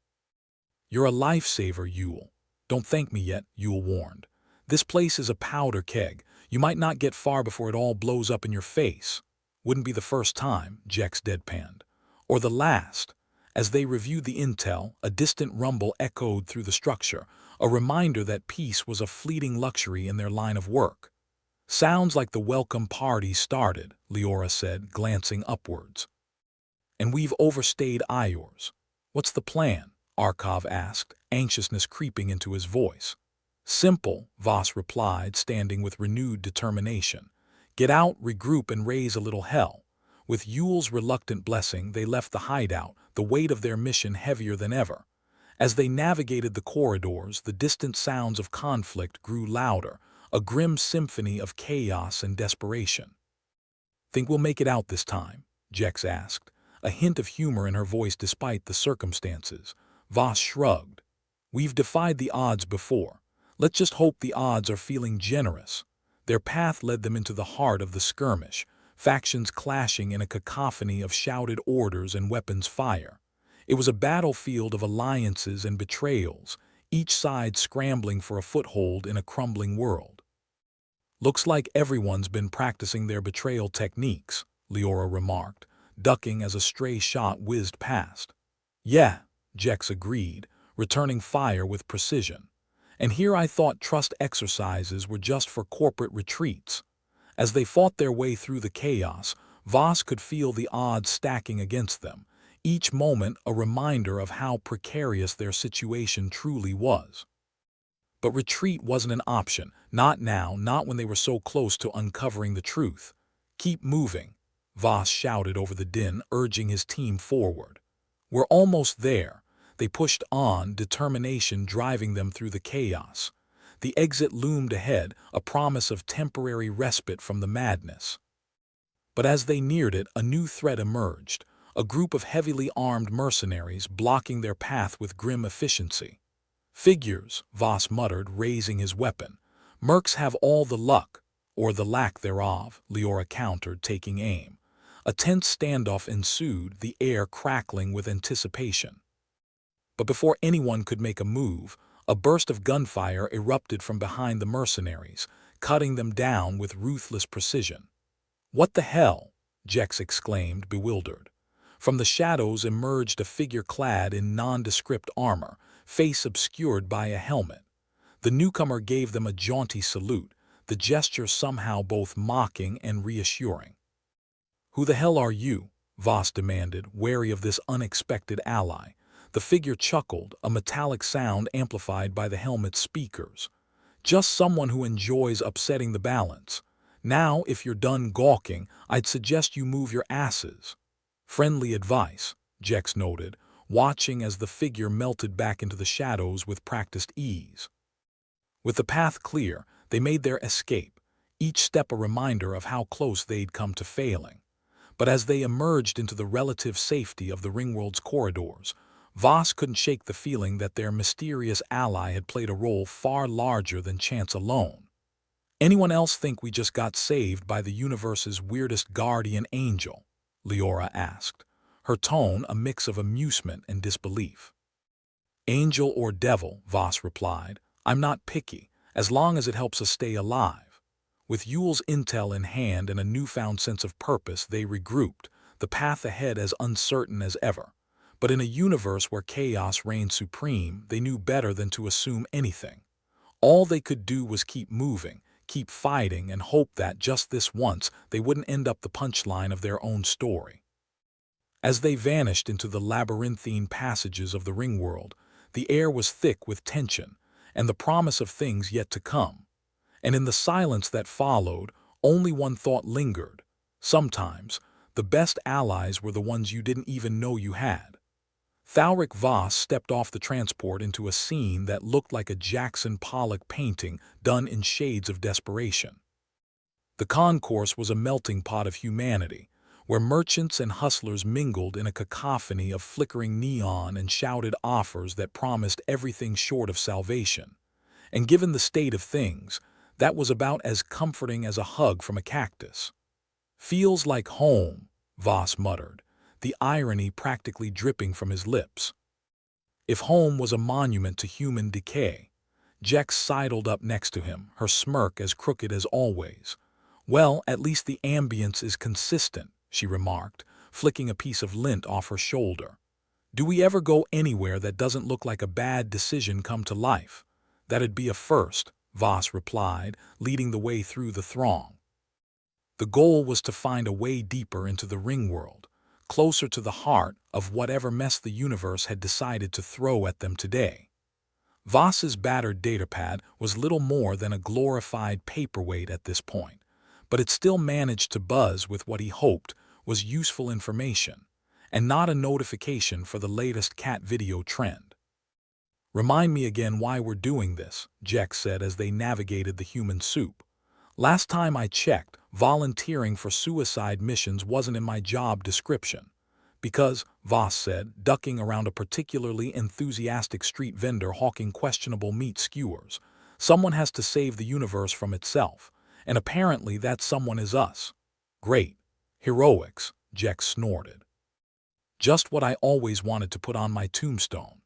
You're a lifesaver, Yule. Don't thank me yet, Yule warned. This place is a powder keg. You might not get far before it all blows up in your face. Wouldn't be the first time, Jex deadpanned. Or the last. As they reviewed the intel, a distant rumble echoed through the structure, a reminder that peace was a fleeting luxury in their line of work. Sounds like the welcome party started, Leora said, glancing upwards. And we've overstayed Iors. What's the plan? Arkov asked, anxiousness creeping into his voice. Simple, Voss replied, standing with renewed determination. Get out, regroup, and raise a little hell. With Yule's reluctant blessing, they left the hideout, the weight of their mission heavier than ever. As they navigated the corridors, the distant sounds of conflict grew louder, a grim symphony of chaos and desperation. Think we'll make it out this time? Jex asked, a hint of humor in her voice despite the circumstances. Voss shrugged. We've defied the odds before. Let's just hope the odds are feeling generous. Their path led them into the heart of the skirmish, factions clashing in a cacophony of shouted orders and weapons fire. It was a battlefield of alliances and betrayals, each side scrambling for a foothold in a crumbling world. Looks like everyone's been practicing their betrayal techniques, Leora remarked, ducking as a stray shot whizzed past. Yeah, Jex agreed, returning fire with precision. And here I thought trust exercises were just for corporate retreats. As they fought their way through the chaos, Voss could feel the odds stacking against them, each moment a reminder of how precarious their situation truly was. But retreat wasn't an option, not now, not when they were so close to uncovering the truth. Keep moving, Voss shouted over the din, urging his team forward. We're almost there. They pushed on, determination driving them through the chaos. The exit loomed ahead, a promise of temporary respite from the madness. But as they neared it, a new threat emerged, a group of heavily armed mercenaries blocking their path with grim efficiency. "Figures," Voss muttered, raising his weapon. "Mercs have all the luck, or the lack thereof," Leora countered, taking aim. A tense standoff ensued, the air crackling with anticipation. But before anyone could make a move, a burst of gunfire erupted from behind the mercenaries, cutting them down with ruthless precision. "What the hell?" Jex exclaimed, bewildered. From the shadows emerged a figure clad in nondescript armor, face obscured by a helmet. The newcomer gave them a jaunty salute, the gesture somehow both mocking and reassuring. "Who the hell are you?" Voss demanded, wary of this unexpected ally. The figure chuckled, a metallic sound amplified by the helmet's speakers. "Just someone who enjoys upsetting the balance. Now, if you're done gawking, I'd suggest you move your asses." "Friendly advice," Jex noted, watching as the figure melted back into the shadows with practiced ease. With the path clear, they made their escape, each step a reminder of how close they'd come to failing. But as they emerged into the relative safety of the Ringworld's corridors, Voss couldn't shake the feeling that their mysterious ally had played a role far larger than chance alone. "Anyone else think we just got saved by the universe's weirdest guardian angel?" Leora asked, her tone a mix of amusement and disbelief. "Angel or devil," Voss replied, "I'm not picky, as long as it helps us stay alive." With Yule's intel in hand and a newfound sense of purpose, they regrouped, the path ahead as uncertain as ever. But in a universe where chaos reigned supreme, they knew better than to assume anything. All they could do was keep moving, keep fighting, and hope that just this once they wouldn't end up the punchline of their own story. As they vanished into the labyrinthine passages of the Ringworld, the air was thick with tension and the promise of things yet to come. And in the silence that followed, only one thought lingered. Sometimes, the best allies were the ones you didn't even know you had. Thalric Voss stepped off the transport into a scene that looked like a Jackson Pollock painting done in shades of desperation. The concourse was a melting pot of humanity, where merchants and hustlers mingled in a cacophony of flickering neon and shouted offers that promised everything short of salvation. And given the state of things, that was about as comforting as a hug from a cactus. "Feels like home," Voss muttered, the irony practically dripping from his lips. If home was a monument to human decay, Jex sidled up next to him, her smirk as crooked as always. "Well, at least the ambience is consistent," she remarked, flicking a piece of lint off her shoulder. "Do we ever go anywhere that doesn't look like a bad decision come to life?" "That'd be a first," Voss replied, leading the way through the throng. The goal was to find a way deeper into the Ringworld, closer to the heart of whatever mess the universe had decided to throw at them today. Voss's battered datapad was little more than a glorified paperweight at this point, but it still managed to buzz with what he hoped was useful information, and not a notification for the latest cat video trend. "Remind me again why we're doing this," Jex said as they navigated the human soup. "Last time I checked, volunteering for suicide missions wasn't in my job description." "Because," Voss said, ducking around a particularly enthusiastic street vendor hawking questionable meat skewers, "someone has to save the universe from itself, and apparently that someone is us." "Great. Heroics," Jex snorted. "Just what I always wanted to put on my tombstone."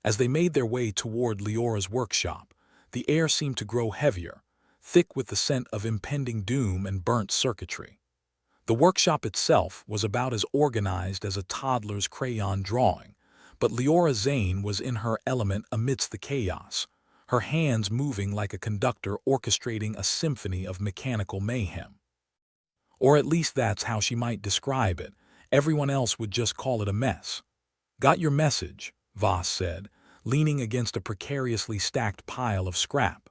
As they made their way toward Leora's workshop, the air seemed to grow heavier, thick with the scent of impending doom and burnt circuitry. The workshop itself was about as organized as a toddler's crayon drawing, but Leora Zane was in her element amidst the chaos, her hands moving like a conductor orchestrating a symphony of mechanical mayhem. Or at least that's how she might describe it. Everyone else would just call it a mess. "Got your message," Voss said, leaning against a precariously stacked pile of scrap.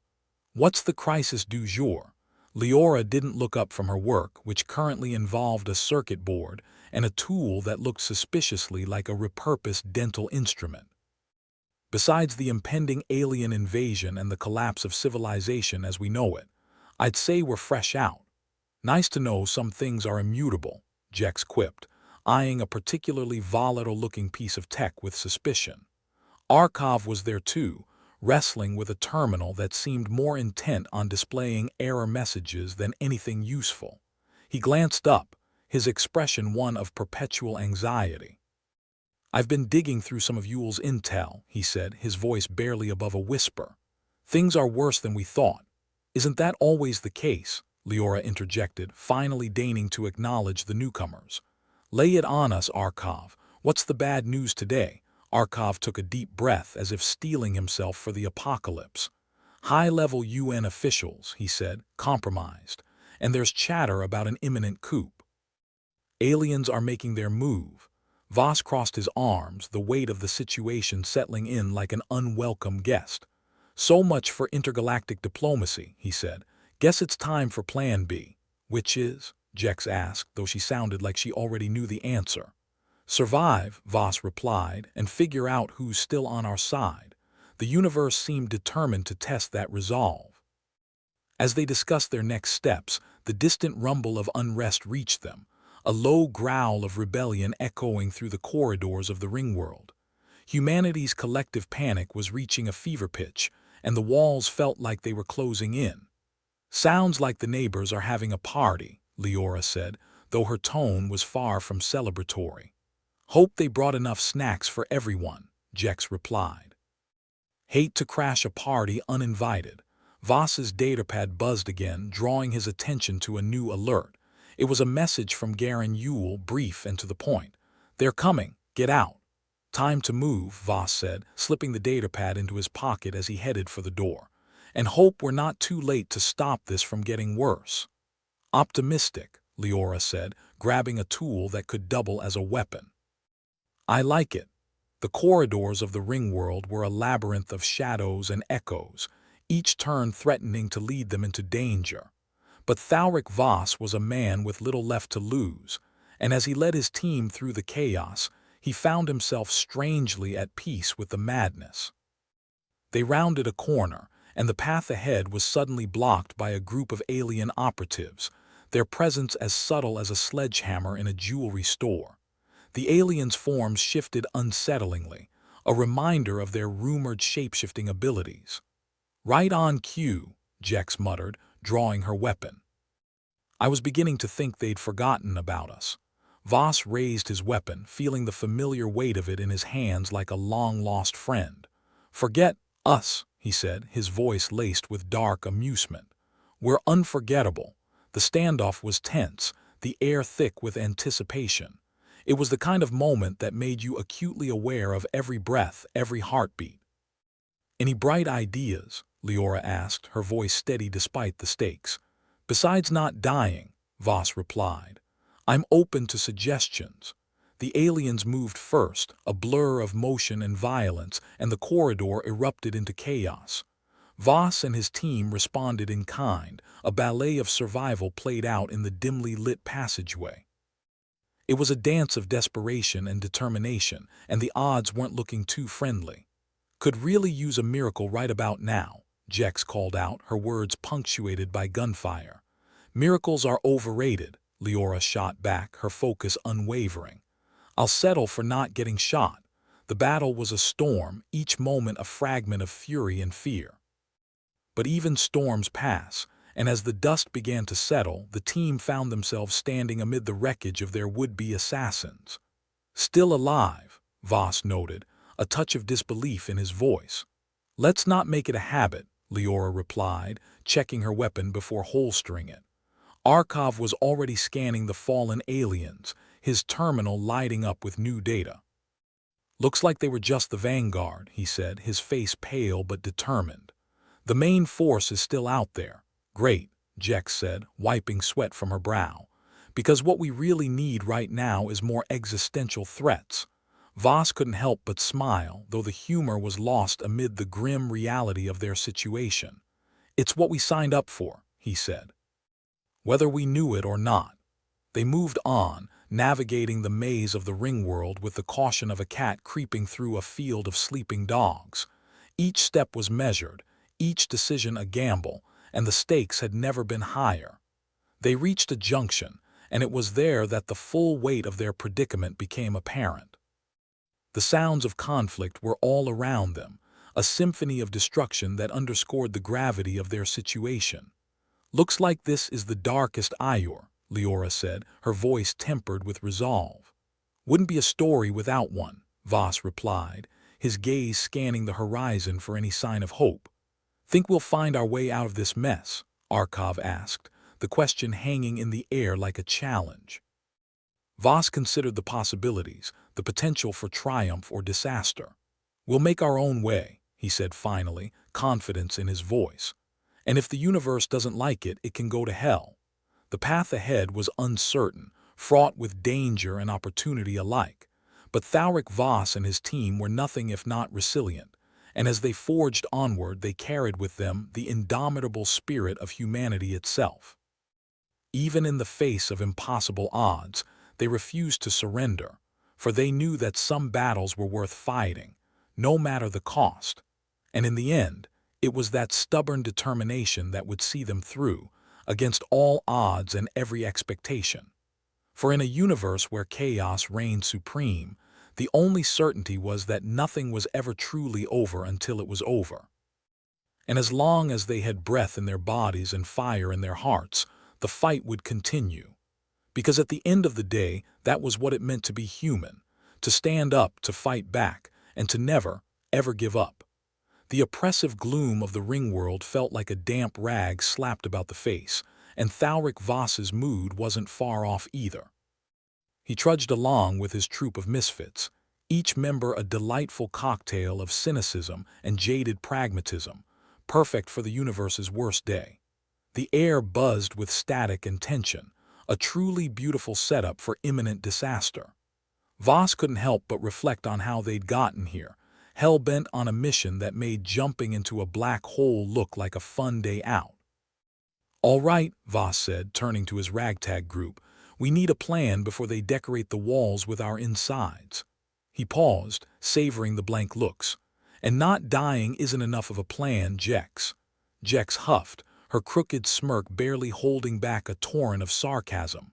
"What's the crisis du jour?" Leora didn't look up from her work, which currently involved a circuit board and a tool that looked suspiciously like a repurposed dental instrument. Besides the impending alien invasion and the collapse of civilization as we know it, I'd say we're fresh out. Nice to know some things are immutable, Jex quipped, eyeing a particularly volatile-looking piece of tech with suspicion. Arkhov was there too, wrestling with a terminal that seemed more intent on displaying error messages than anything useful. He glanced up, his expression one of perpetual anxiety. "I've been digging through some of Yule's intel," he said, his voice barely above a whisper. "Things are worse than we thought." "Isn't that always the case?" Leora interjected, finally deigning to acknowledge the newcomers. "Lay it on us, Arkhov. What's the bad news today?" Arkhov took a deep breath as if steeling himself for the apocalypse. "High-level UN officials," he said, compromised, "and there's chatter about an imminent coup. Aliens are making their move." Voss crossed his arms, the weight of the situation settling in like an unwelcome guest. "So much for intergalactic diplomacy," he said. "Guess it's time for Plan B." "Which is?" Jex asked, though she sounded like she already knew the answer. "Survive," Voss replied, "and figure out who's still on our side." The universe seemed determined to test that resolve. As they discussed their next steps, the distant rumble of unrest reached them, a low growl of rebellion echoing through the corridors of the Ringworld. Humanity's collective panic was reaching a fever pitch, and the walls felt like they were closing in. "Sounds like the neighbors are having a party," Leora said, though her tone was far from celebratory. "Hope they brought enough snacks for everyone," Jex replied. "Hate to crash a party uninvited." Voss's datapad buzzed again, drawing his attention to a new alert. It was a message from Garen Yule, brief and to the point. "They're coming. Get out." "Time to move," Voss said, slipping the datapad into his pocket as he headed for the door. "And hope we're not too late to stop this from getting worse." "Optimistic," Leora said, grabbing a tool that could double as a weapon. "I like it." The corridors of the Ringworld were a labyrinth of shadows and echoes, each turn threatening to lead them into danger. But Thalric Voss was a man with little left to lose, and as he led his team through the chaos, he found himself strangely at peace with the madness. They rounded a corner, and the path ahead was suddenly blocked by a group of alien operatives, their presence as subtle as a sledgehammer in a jewelry store. The aliens' forms shifted unsettlingly, a reminder of their rumored shape-shifting abilities. "Right on cue," Jex muttered, drawing her weapon. "I was beginning to think they'd forgotten about us." Voss raised his weapon, feeling the familiar weight of it in his hands like a long-lost friend. "Forget us," he said, his voice laced with dark amusement. "We're unforgettable." The standoff was tense, the air thick with anticipation. It was the kind of moment that made you acutely aware of every breath, every heartbeat. "Any bright ideas?" Leora asked, her voice steady despite the stakes. "Besides not dying," Voss replied. "I'm open to suggestions." The aliens moved first, a blur of motion and violence, and the corridor erupted into chaos. Voss and his team responded in kind, a ballet of survival played out in the dimly lit passageway. It was a dance of desperation and determination, and the odds weren't looking too friendly. "Could really use a miracle right about now," Jex called out, her words punctuated by gunfire. "Miracles are overrated," Leora shot back, her focus unwavering. "I'll settle for not getting shot." The battle was a storm, each moment a fragment of fury and fear. But even storms pass, and as the dust began to settle, the team found themselves standing amid the wreckage of their would-be assassins. "Still alive," Voss noted, a touch of disbelief in his voice. "Let's not make it a habit," Leora replied, checking her weapon before holstering it. Arkhov was already scanning the fallen aliens, his terminal lighting up with new data. "Looks like they were just the vanguard," he said, his face pale but determined. "The main force is still out there." "Great," Jex said, wiping sweat from her brow. "Because what we really need right now is more existential threats." Voss couldn't help but smile, though the humor was lost amid the grim reality of their situation. "It's what we signed up for," he said. "Whether we knew it or not." They moved on, navigating the maze of the Ringworld with the caution of a cat creeping through a field of sleeping dogs. Each step was measured, each decision a gamble, and the stakes had never been higher. They reached a junction, and it was there that the full weight of their predicament became apparent. The sounds of conflict were all around them, a symphony of destruction that underscored the gravity of their situation. "Looks like this is the darkest hour," Leora said, her voice tempered with resolve. "Wouldn't be a story without one," Voss replied, his gaze scanning the horizon for any sign of hope. "Think we'll find our way out of this mess?" Arkov asked, the question hanging in the air like a challenge. Voss considered the possibilities, the potential for triumph or disaster. "We'll make our own way," he said finally, confidence in his voice. "And if the universe doesn't like it, it can go to hell." The path ahead was uncertain, fraught with danger and opportunity alike. But Thaurik Voss and his team were nothing if not resilient, and as they forged onward they carried with them the indomitable spirit of humanity itself. Even in the face of impossible odds, they refused to surrender, for they knew that some battles were worth fighting, no matter the cost. And in the end, it was that stubborn determination that would see them through, against all odds and every expectation. For in a universe where chaos reigned supreme, the only certainty was that nothing was ever truly over until it was over. And as long as they had breath in their bodies and fire in their hearts, the fight would continue. Because at the end of the day, that was what it meant to be human, to stand up, to fight back, and to never, ever give up. The oppressive gloom of the Ringworld felt like a damp rag slapped about the face, and Thaurik Voss's mood wasn't far off either. He trudged along with his troop of misfits, each member a delightful cocktail of cynicism and jaded pragmatism, perfect for the universe's worst day. The air buzzed with static and tension, a truly beautiful setup for imminent disaster. Voss couldn't help but reflect on how they'd gotten here, hell-bent on a mission that made jumping into a black hole look like a fun day out. "All right," Voss said, turning to his ragtag group, "we need a plan before they decorate the walls with our insides." He paused, savoring the blank looks. "And not dying isn't enough of a plan, Jex." Jex huffed, her crooked smirk barely holding back a torrent of sarcasm.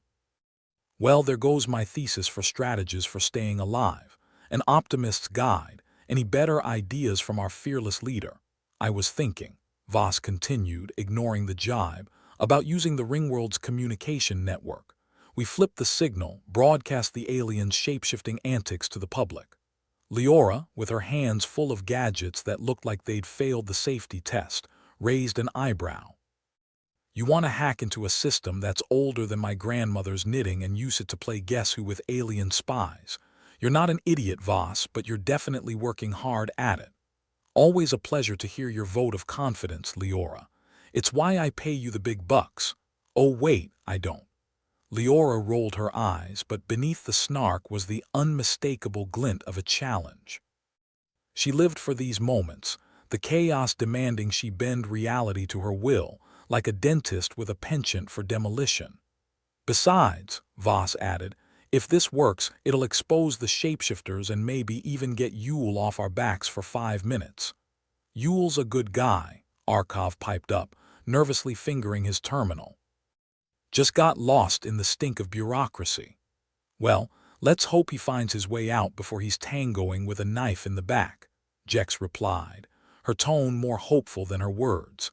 "Well, there goes my thesis for strategies for staying alive. An optimist's guide. Any better ideas from our fearless leader? I was thinking," Voss continued, ignoring the jibe, "about using the Ringworld's communication network. We flip the signal, broadcast the aliens' shape-shifting antics to the public." Leora, with her hands full of gadgets that looked like they'd failed the safety test, raised an eyebrow. "You want to hack into a system that's older than my grandmother's knitting and use it to play Guess Who with alien spies? You're not an idiot, Voss, but you're definitely working hard at it." "Always a pleasure to hear your vote of confidence, Leora. It's why I pay you the big bucks." "Oh wait, I don't." Leora rolled her eyes, but beneath the snark was the unmistakable glint of a challenge. She lived for these moments, the chaos demanding she bend reality to her will, like a dentist with a penchant for demolition. "Besides," Voss added, "if this works, it'll expose the shapeshifters and maybe even get Yule off our backs for 5 minutes." "Yule's a good guy," Arkov piped up, nervously fingering his terminal. "Just got lost in the stink of bureaucracy." "Well, let's hope he finds his way out before he's tangoing with a knife in the back," Jex replied, her tone more hopeful than her words.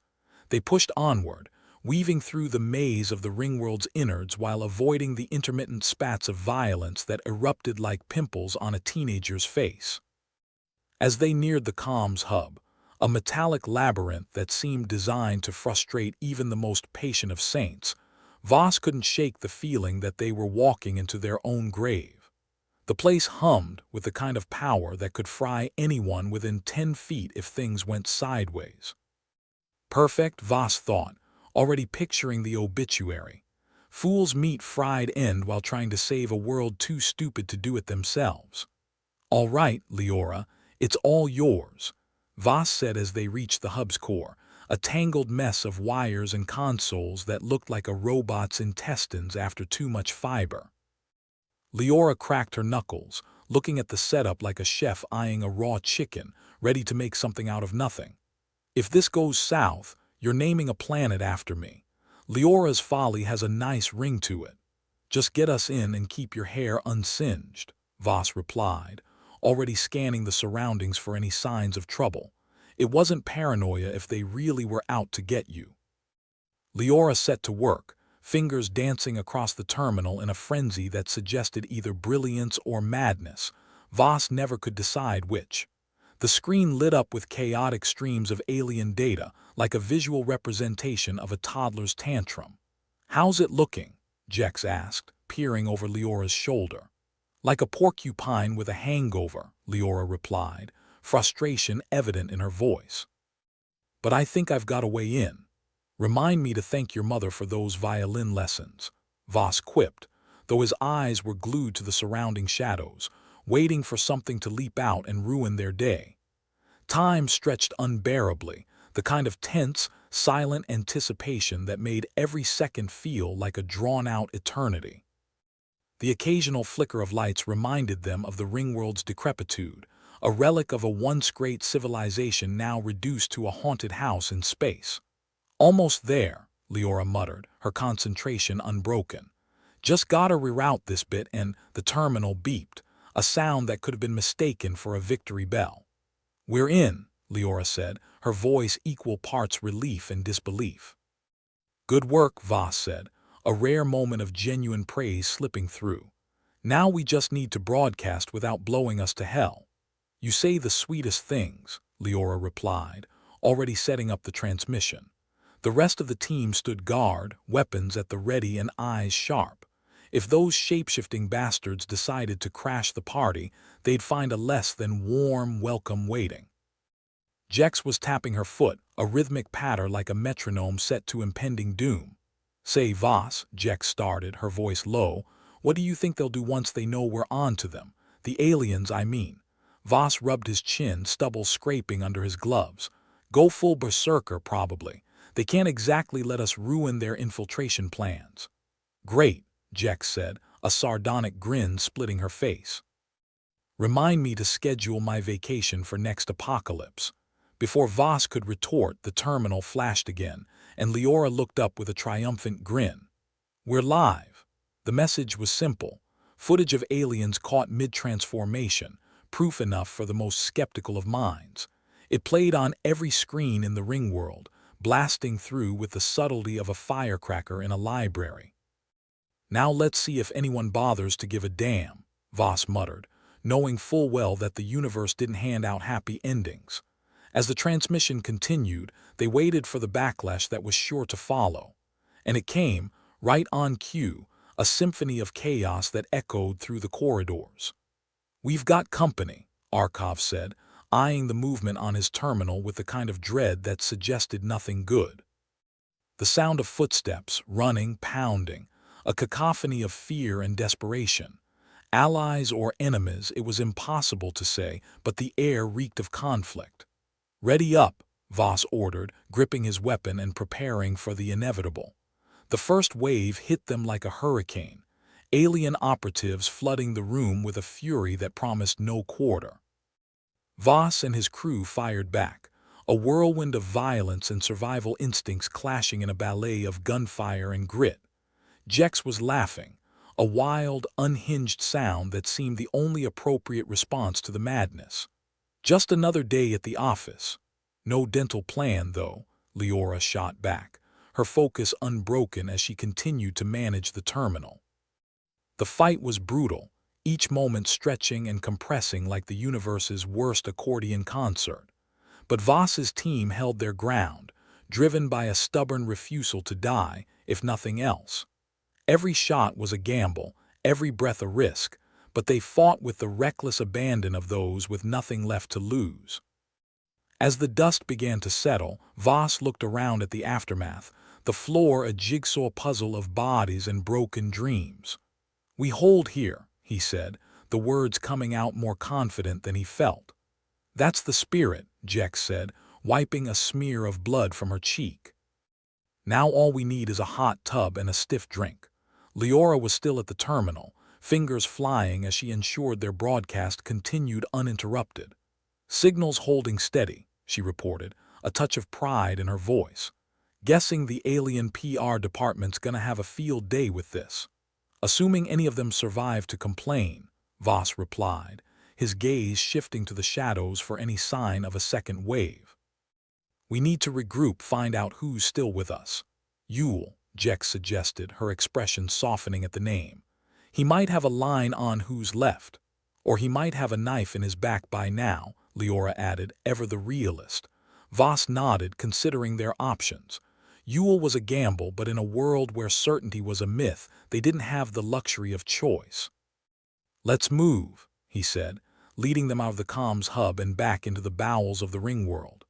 They pushed onward, weaving through the maze of the Ringworld's innards while avoiding the intermittent spats of violence that erupted like pimples on a teenager's face. As they neared the comms hub, a metallic labyrinth that seemed designed to frustrate even the most patient of saints, Voss couldn't shake the feeling that they were walking into their own grave. The place hummed with the kind of power that could fry anyone within 10 feet if things went sideways. Perfect, Voss thought, already picturing the obituary. "Fools meet fried end while trying to save a world too stupid to do it themselves." "All right, Leora, it's all yours," Voss said as they reached the hub's core, a tangled mess of wires and consoles that looked like a robot's intestines after too much fiber. Leora cracked her knuckles, looking at the setup like a chef eyeing a raw chicken, ready to make something out of nothing. If this goes south, you're naming a planet after me. Leora's folly has a nice ring to it. Just get us in and keep your hair unsinged, Voss replied, already scanning the surroundings for any signs of trouble. It wasn't paranoia if they really were out to get you. Leora set to work, fingers dancing across the terminal in a frenzy that suggested either brilliance or madness. Voss never could decide which. The screen lit up with chaotic streams of alien data, like a visual representation of a toddler's tantrum. "How's it looking?" Jex asked, peering over Leora's shoulder. "Like a porcupine with a hangover," Leora replied, frustration evident in her voice. "But I think I've got a way in. Remind me to thank your mother for those violin lessons," Voss quipped, though his eyes were glued to the surrounding shadows, waiting for something to leap out and ruin their day. Time stretched unbearably, the kind of tense, silent anticipation that made every second feel like a drawn-out eternity. The occasional flicker of lights reminded them of the Ringworld's decrepitude, a relic of a once great civilization now reduced to a haunted house in space. "Almost there," Leora muttered, her concentration unbroken. "Just gotta reroute this bit," and the terminal beeped, a sound that could have been mistaken for a victory bell. "We're in," Leora said, her voice equal parts relief and disbelief. "Good work," Voss said, a rare moment of genuine praise slipping through. "Now we just need to broadcast without blowing us to hell." "You say the sweetest things," Leora replied, already setting up the transmission. The rest of the team stood guard, weapons at the ready and eyes sharp. If those shape-shifting bastards decided to crash the party, they'd find a less than warm welcome waiting. Jex was tapping her foot, a rhythmic patter like a metronome set to impending doom. "Say, Voss," Jex started, her voice low, "what do you think they'll do once they know we're on to them? The aliens, I mean." Voss rubbed his chin, stubble scraping under his gloves. "Go full berserker, probably. They can't exactly let us ruin their infiltration plans." "Great," Jex said, a sardonic grin splitting her face. "Remind me to schedule my vacation for next apocalypse." Before Voss could retort, the terminal flashed again, and Leora looked up with a triumphant grin. "We're live." The message was simple. Footage of aliens caught mid-transformation, proof enough for the most skeptical of minds. It played on every screen in the Ringworld, blasting through with the subtlety of a firecracker in a library. "Now let's see if anyone bothers to give a damn," Voss muttered, knowing full well that the universe didn't hand out happy endings. As the transmission continued, they waited for the backlash that was sure to follow. And it came, right on cue, a symphony of chaos that echoed through the corridors. "We've got company," Arkov said, eyeing the movement on his terminal with the kind of dread that suggested nothing good. The sound of footsteps, running, pounding, a cacophony of fear and desperation. Allies or enemies, it was impossible to say, but the air reeked of conflict. "Ready up," Voss ordered, gripping his weapon and preparing for the inevitable. The first wave hit them like a hurricane, alien operatives flooding the room with a fury that promised no quarter. Voss and his crew fired back, a whirlwind of violence and survival instincts clashing in a ballet of gunfire and grit. Jex was laughing, a wild, unhinged sound that seemed the only appropriate response to the madness. "Just another day at the office." "No dental plan, though," Leora shot back, her focus unbroken as she continued to manage the terminal. The fight was brutal, each moment stretching and compressing like the universe's worst accordion concert. But Voss's team held their ground, driven by a stubborn refusal to die, if nothing else. Every shot was a gamble, every breath a risk, but they fought with the reckless abandon of those with nothing left to lose. As the dust began to settle, Voss looked around at the aftermath, the floor a jigsaw puzzle of bodies and broken dreams. "We hold here," he said, the words coming out more confident than he felt. "That's the spirit," Jex said, wiping a smear of blood from her cheek. "Now all we need is a hot tub and a stiff drink." Leora was still at the terminal, fingers flying as she ensured their broadcast continued uninterrupted. "Signal's holding steady," she reported, a touch of pride in her voice. "Guessing the alien PR department's gonna have a field day with this." "Assuming any of them survive to complain," Voss replied, his gaze shifting to the shadows for any sign of a second wave. "We need to regroup, find out who's still with us." "Yule," Jex suggested, her expression softening at the name. "He might have a line on who's left. Or he might have a knife in his back by now," Leora added, ever the realist. Voss nodded, considering their options. Yule was a gamble, but in a world where certainty was a myth, they didn't have the luxury of choice. "Let's move," he said, leading them out of the comms hub and back into the bowels of the Ringworld.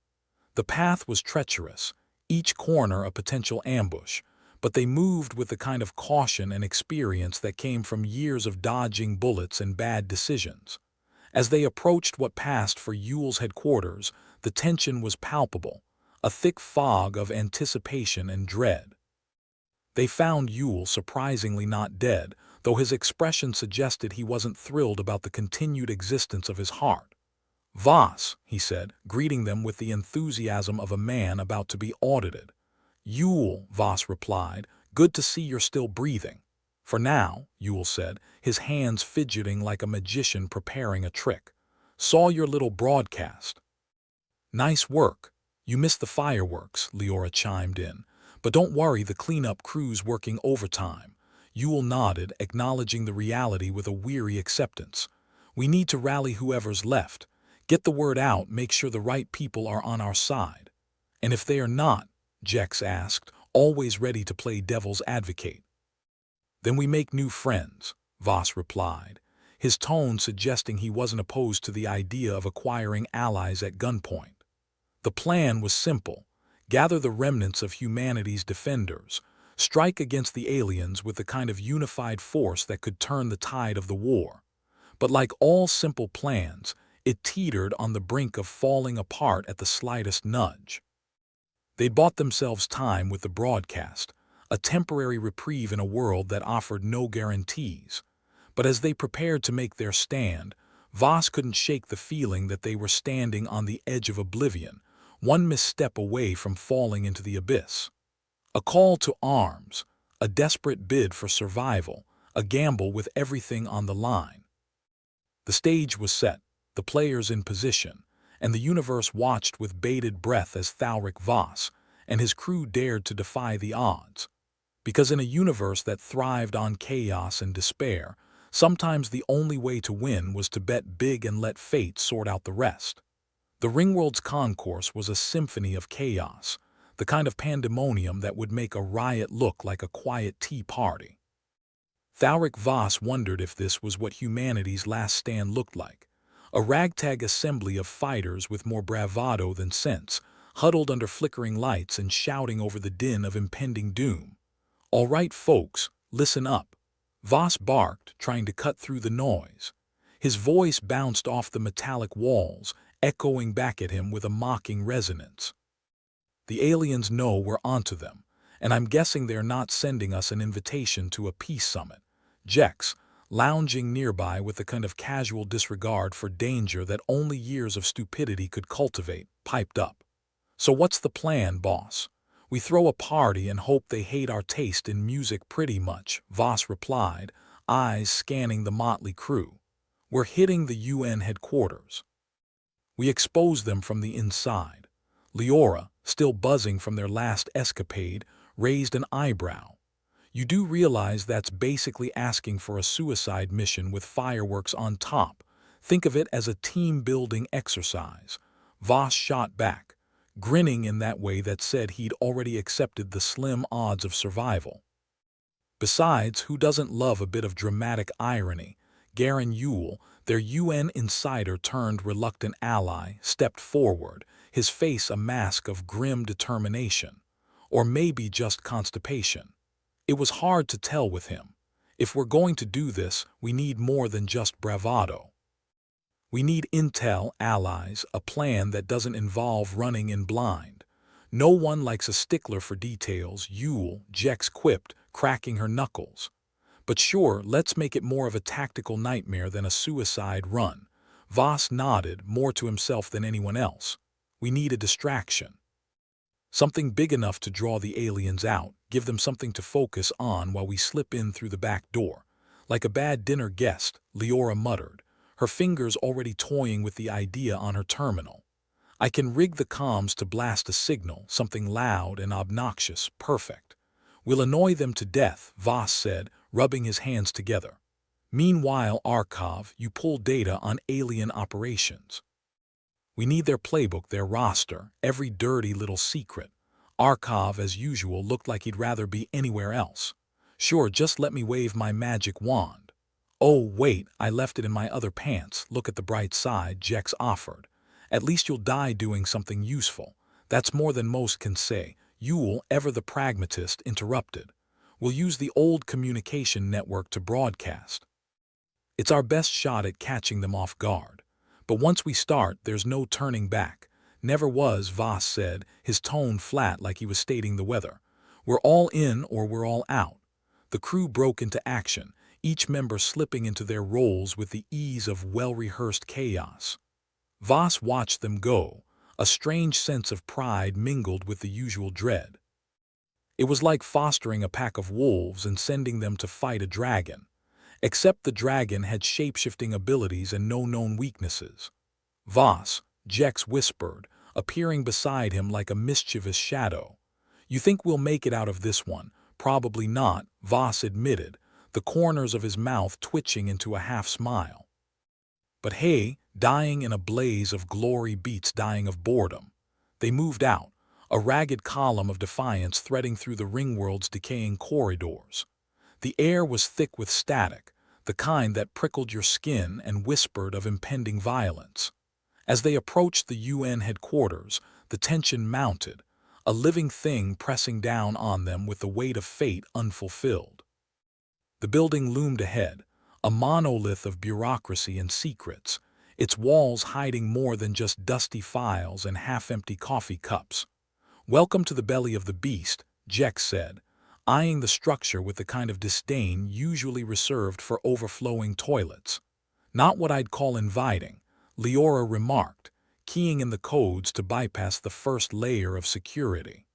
The path was treacherous, each corner a potential ambush, but they moved with the kind of caution and experience that came from years of dodging bullets and bad decisions. As they approached what passed for Yule's headquarters, the tension was palpable, a thick fog of anticipation and dread. They found Yule surprisingly not dead, though his expression suggested he wasn't thrilled about the continued existence of his heart. "Voss," he said, greeting them with the enthusiasm of a man about to be audited. "Yule," Voss replied, "good to see you're still breathing." "For now," Yule said, his hands fidgeting like a magician preparing a trick. "Saw your little broadcast." "Nice work. You missed the fireworks," Leora chimed in. "But don't worry, the cleanup crew's working overtime." Yule nodded, acknowledging the reality with a weary acceptance. "We need to rally whoever's left. Get the word out, make sure the right people are on our side." "And if they are not?" Jex asked, always ready to play devil's advocate. "Then we make new friends," Voss replied, his tone suggesting he wasn't opposed to the idea of acquiring allies at gunpoint. The plan was simple: gather the remnants of humanity's defenders, strike against the aliens with the kind of unified force that could turn the tide of the war. But like all simple plans, it teetered on the brink of falling apart at the slightest nudge. They bought themselves time with the broadcast, a temporary reprieve in a world that offered no guarantees. But as they prepared to make their stand, Voss couldn't shake the feeling that they were standing on the edge of oblivion, one misstep away from falling into the abyss. A call to arms, a desperate bid for survival, a gamble with everything on the line. The stage was set, the players in position, and the universe watched with bated breath as Thalric Voss and his crew dared to defy the odds. Because in a universe that thrived on chaos and despair, sometimes the only way to win was to bet big and let fate sort out the rest. The Ringworld's concourse was a symphony of chaos, the kind of pandemonium that would make a riot look like a quiet tea party. Thalric Voss wondered if this was what humanity's last stand looked like. A ragtag assembly of fighters with more bravado than sense, huddled under flickering lights and shouting over the din of impending doom. "All right, folks, listen up," Voss barked, trying to cut through the noise. His voice bounced off the metallic walls, echoing back at him with a mocking resonance. "The aliens know we're onto them, and I'm guessing they're not sending us an invitation to a peace summit." Jex, lounging nearby with the kind of casual disregard for danger that only years of stupidity could cultivate, piped up. "So what's the plan, boss?" "We throw a party and hope they hate our taste in music pretty much," Voss replied, eyes scanning the motley crew. "We're hitting the UN headquarters. We expose them from the inside." Leora, still buzzing from their last escapade, raised an eyebrow. "You do realize that's basically asking for a suicide mission with fireworks on top. Think of it as a team-building exercise." Voss shot back, grinning in that way that said he'd already accepted the slim odds of survival. Besides, who doesn't love a bit of dramatic irony? Garen Yule, their UN insider turned reluctant ally, stepped forward, his face a mask of grim determination. Or maybe just constipation. It was hard to tell with him. If we're going to do this, we need more than just bravado. We need intel, allies, a plan that doesn't involve running in blind. No one likes a stickler for details, Yule, Jex quipped, cracking her knuckles. But sure, let's make it more of a tactical nightmare than a suicide run. Voss nodded, more to himself than anyone else. We need a distraction. Something big enough to draw the aliens out, give them something to focus on while we slip in through the back door. Like a bad dinner guest, Leora muttered, her fingers already toying with the idea on her terminal. I can rig the comms to blast a signal, something loud and obnoxious, perfect. We'll annoy them to death, Voss said, rubbing his hands together. Meanwhile, Arkhov, you pull data on alien operations. We need their playbook, their roster, every dirty little secret. Arkhov, as usual, looked like he'd rather be anywhere else. Sure, just let me wave my magic wand. Oh, wait, I left it in my other pants. Look at the bright side, Jex offered. At least you'll die doing something useful. That's more than most can say. Yule, ever the pragmatist, interrupted. We'll use the old communication network to broadcast. It's our best shot at catching them off guard. But once we start, there's no turning back. Never was, Voss said, his tone flat like he was stating the weather. We're all in or we're all out. The crew broke into action, each member slipping into their roles with the ease of well-rehearsed chaos. Voss watched them go, a strange sense of pride mingled with the usual dread. It was like fostering a pack of wolves and sending them to fight a dragon. Except the dragon had shape-shifting abilities and no known weaknesses. Voss, Jex whispered, appearing beside him like a mischievous shadow. You think we'll make it out of this one? Probably not, Voss admitted, the corners of his mouth twitching into a half-smile. But hey, dying in a blaze of glory beats dying of boredom. They moved out, a ragged column of defiance threading through the Ringworld's decaying corridors. The air was thick with static, the kind that prickled your skin and whispered of impending violence. As they approached the UN headquarters, the tension mounted, a living thing pressing down on them with the weight of fate unfulfilled. The building loomed ahead, a monolith of bureaucracy and secrets, its walls hiding more than just dusty files and half-empty coffee cups. Welcome to the belly of the beast, Jex said, eyeing the structure with the kind of disdain usually reserved for overflowing toilets. Not what I'd call inviting, Leora remarked, keying in the codes to bypass the first layer of security.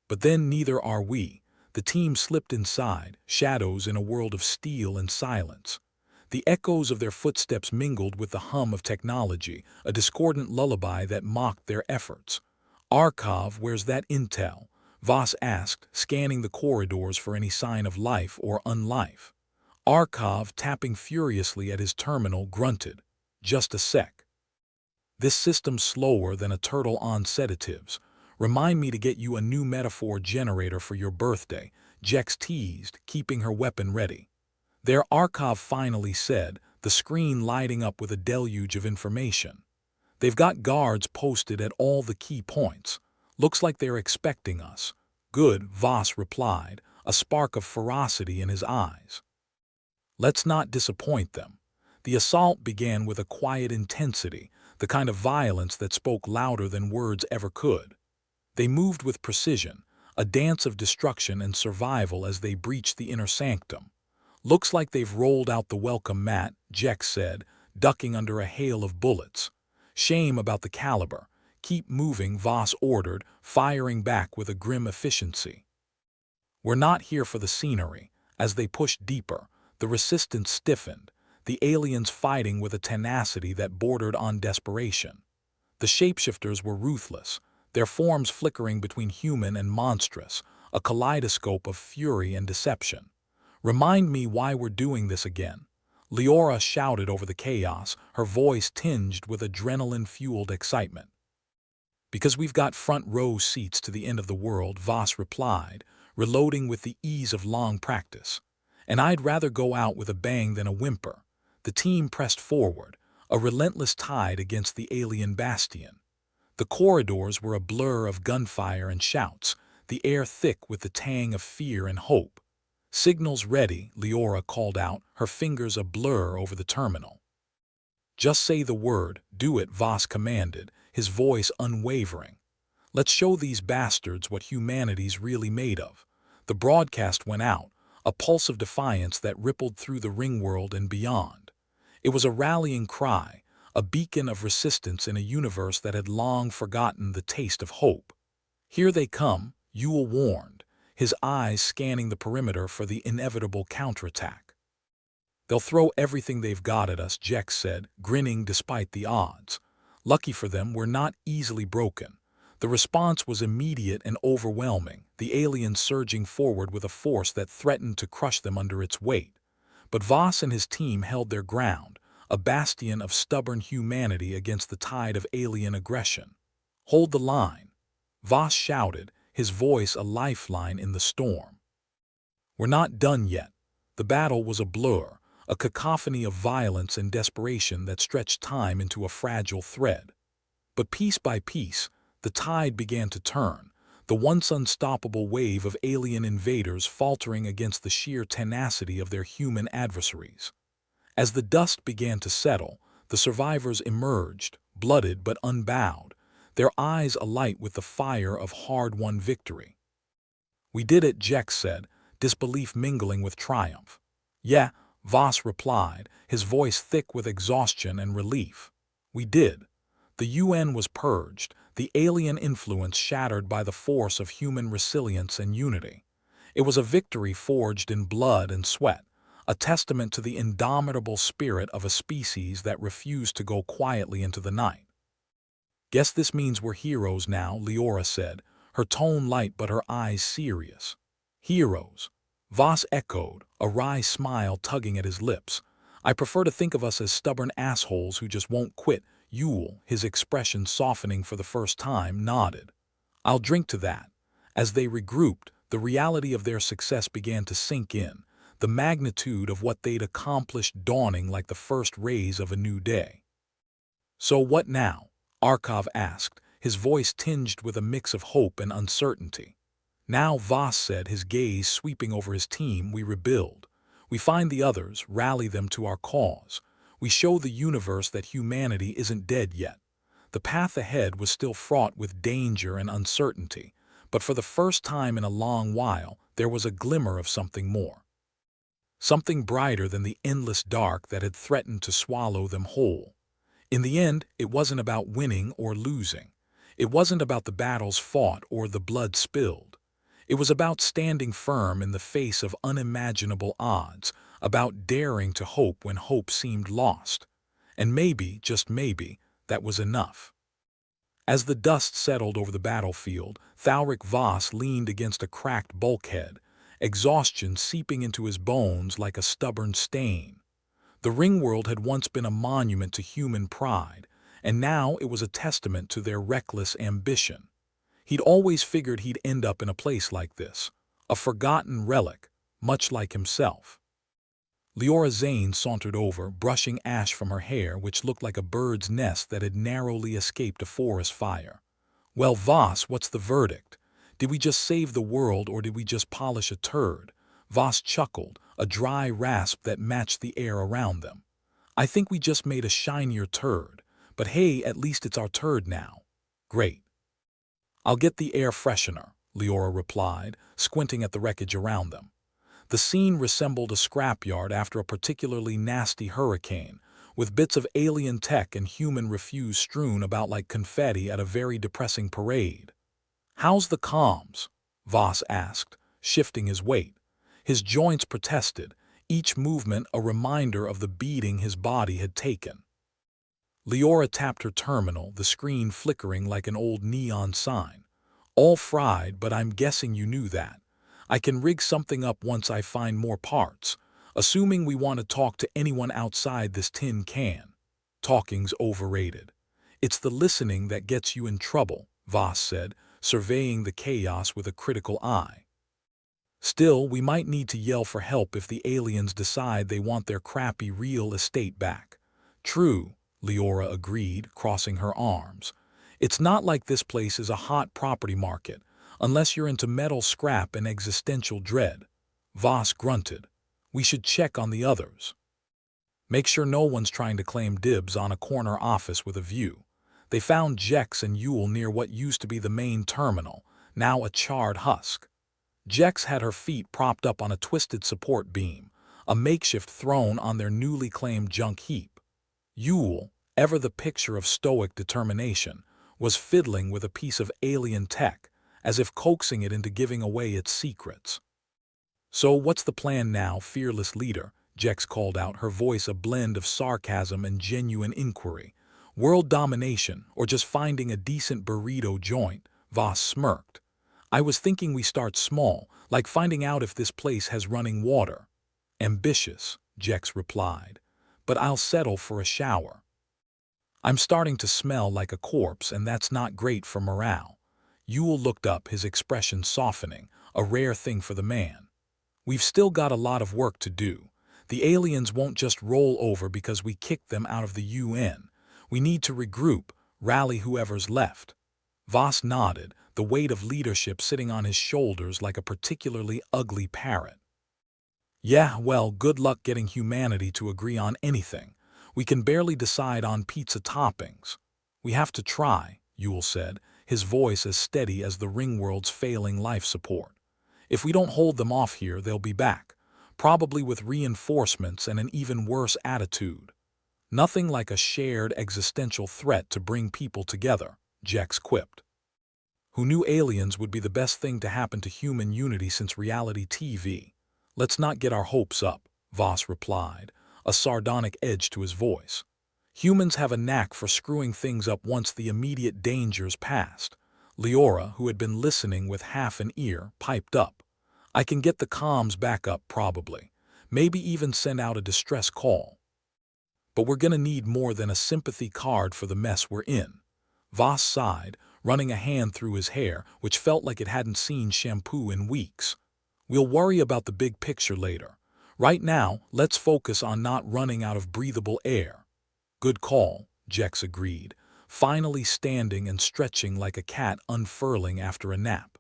But then neither are we. The team slipped inside, shadows in a world of steel and silence. The echoes of their footsteps mingled with the hum of technology, a discordant lullaby that mocked their efforts. Arkhov, where's that intel? Voss asked, scanning the corridors for any sign of life or unlife. Arkhov, tapping furiously at his terminal, grunted. Just a sec. This system's slower than a turtle on sedatives. Remind me to get you a new metaphor generator for your birthday, Jex teased, keeping her weapon ready. There, Arkhov finally said, the screen lighting up with a deluge of information. They've got guards posted at all the key points. Looks like they're expecting us. Good, Voss replied, a spark of ferocity in his eyes. Let's not disappoint them. The assault began with a quiet intensity, the kind of violence that spoke louder than words ever could. They moved with precision, a dance of destruction and survival as they breached the inner sanctum. Looks like they've rolled out the welcome mat, Jex said, ducking under a hail of bullets. Shame about the caliber. Keep moving, Voss ordered, firing back with a grim efficiency. We're not here for the scenery. As they pushed deeper, the resistance stiffened, the aliens fighting with a tenacity that bordered on desperation. The shapeshifters were ruthless, their forms flickering between human and monstrous, a kaleidoscope of fury and deception. Remind me why we're doing this again. Leora shouted over the chaos, her voice tinged with adrenaline-fueled excitement. Because we've got front-row seats to the end of the world, Voss replied, reloading with the ease of long practice. And I'd rather go out with a bang than a whimper. The team pressed forward, a relentless tide against the alien bastion. The corridors were a blur of gunfire and shouts, the air thick with the tang of fear and hope. Signals ready, Leora called out, her fingers a blur over the terminal. Just say the word, do it, Voss commanded, his voice unwavering. Let's show these bastards what humanity's really made of. The broadcast went out, a pulse of defiance that rippled through the Ringworld and beyond. It was a rallying cry, a beacon of resistance in a universe that had long forgotten the taste of hope. "Here they come," Yule warned, his eyes scanning the perimeter for the inevitable counterattack. "They'll throw everything they've got at us," Jex said, grinning despite the odds. "Lucky for them, we're not easily broken." The response was immediate and overwhelming, the aliens surging forward with a force that threatened to crush them under its weight. But Voss and his team held their ground, a bastion of stubborn humanity against the tide of alien aggression. "Hold the line," Voss shouted, his voice a lifeline in the storm. "We're not done yet." The battle was a blur, a cacophony of violence and desperation that stretched time into a fragile thread. But piece by piece, the tide began to turn, the once unstoppable wave of alien invaders faltering against the sheer tenacity of their human adversaries. As the dust began to settle, the survivors emerged, blooded but unbowed, their eyes alight with the fire of hard-won victory. "We did it," Jex said, disbelief mingling with triumph. "Yeah," Voss replied, his voice thick with exhaustion and relief. "We did." The UN was purged, the alien influence shattered by the force of human resilience and unity. It was a victory forged in blood and sweat, a testament to the indomitable spirit of a species that refused to go quietly into the night. "Guess this means we're heroes now," Leora said, her tone light but her eyes serious. "Heroes," Voss echoed, a wry smile tugging at his lips. "I prefer to think of us as stubborn assholes who just won't quit." Yule, his expression softening for the first time, nodded. "I'll drink to that." As they regrouped, the reality of their success began to sink in, the magnitude of what they'd accomplished dawning like the first rays of a new day. "So what now?" Arkov asked, his voice tinged with a mix of hope and uncertainty. "Now," Voss said, his gaze sweeping over his team, "we rebuild. We find the others, rally them to our cause. We show the universe that humanity isn't dead yet." The path ahead was still fraught with danger and uncertainty, but for the first time in a long while, there was a glimmer of something more. Something brighter than the endless dark that had threatened to swallow them whole. In the end, it wasn't about winning or losing. It wasn't about the battles fought or the blood spilled. It was about standing firm in the face of unimaginable odds, about daring to hope when hope seemed lost. And maybe, just maybe, that was enough. As the dust settled over the battlefield, Thalric Voss leaned against a cracked bulkhead, exhaustion seeping into his bones like a stubborn stain. The Ringworld had once been a monument to human pride, and now it was a testament to their reckless ambition. He'd always figured he'd end up in a place like this, a forgotten relic, much like himself. Leora Zane sauntered over, brushing ash from her hair, which looked like a bird's nest that had narrowly escaped a forest fire. "Well, Voss, what's the verdict? Did we just save the world or did we just polish a turd?" Voss chuckled, a dry rasp that matched the air around them. "I think we just made a shinier turd, but hey, at least it's our turd now." "Great." "I'll get the air freshener," Leora replied, squinting at the wreckage around them. The scene resembled a scrapyard after a particularly nasty hurricane, with bits of alien tech and human refuse strewn about like confetti at a very depressing parade. "How's the comms?" Voss asked, shifting his weight. His joints protested, each movement a reminder of the beating his body had taken. Leora tapped her terminal, the screen flickering like an old neon sign. "All fried, but I'm guessing you knew that. I can rig something up once I find more parts, assuming we want to talk to anyone outside this tin can." "Talking's overrated. It's the listening that gets you in trouble," Voss said, surveying the chaos with a critical eye. "Still, we might need to yell for help if the aliens decide they want their crappy real estate back." "True," Leora agreed, crossing her arms. "It's not like this place is a hot property market, unless you're into metal scrap and existential dread." Voss grunted. "We should check on the others. Make sure no one's trying to claim dibs on a corner office with a view." They found Jex and Yule near what used to be the main terminal, now a charred husk. Jex had her feet propped up on a twisted support beam, a makeshift throne on their newly claimed junk heap. Yule, ever the picture of stoic determination, was fiddling with a piece of alien tech, as if coaxing it into giving away its secrets. "So what's the plan now, fearless leader?" Jex called out, her voice a blend of sarcasm and genuine inquiry. "World domination, or just finding a decent burrito joint?" Voss smirked. "I was thinking we start small, like finding out if this place has running water." "Ambitious," Jex replied, "but I'll settle for a shower. I'm starting to smell like a corpse, and that's not great for morale." Yule looked up, his expression softening, a rare thing for the man. "We've still got a lot of work to do. The aliens won't just roll over because we kicked them out of the UN. We need to regroup, rally whoever's left." Voss nodded, the weight of leadership sitting on his shoulders like a particularly ugly parrot. "Yeah, well, good luck getting humanity to agree on anything. We can barely decide on pizza toppings." "We have to try," Yule said, his voice as steady as the Ringworld's failing life support. "If we don't hold them off here, they'll be back, probably with reinforcements and an even worse attitude." "Nothing like a shared existential threat to bring people together," Jex quipped. "Who knew aliens would be the best thing to happen to human unity since reality TV? Let's not get our hopes up," Voss replied, a sardonic edge to his voice. "Humans have a knack for screwing things up once the immediate danger's past." Leora, who had been listening with half an ear, piped up. "I can get the comms back up probably. Maybe even send out a distress call. But we're gonna need more than a sympathy card for the mess we're in." Voss sighed, running a hand through his hair, which felt like it hadn't seen shampoo in weeks. "We'll worry about the big picture later. Right now, let's focus on not running out of breathable air." "Good call," Jex agreed, finally standing and stretching like a cat unfurling after a nap.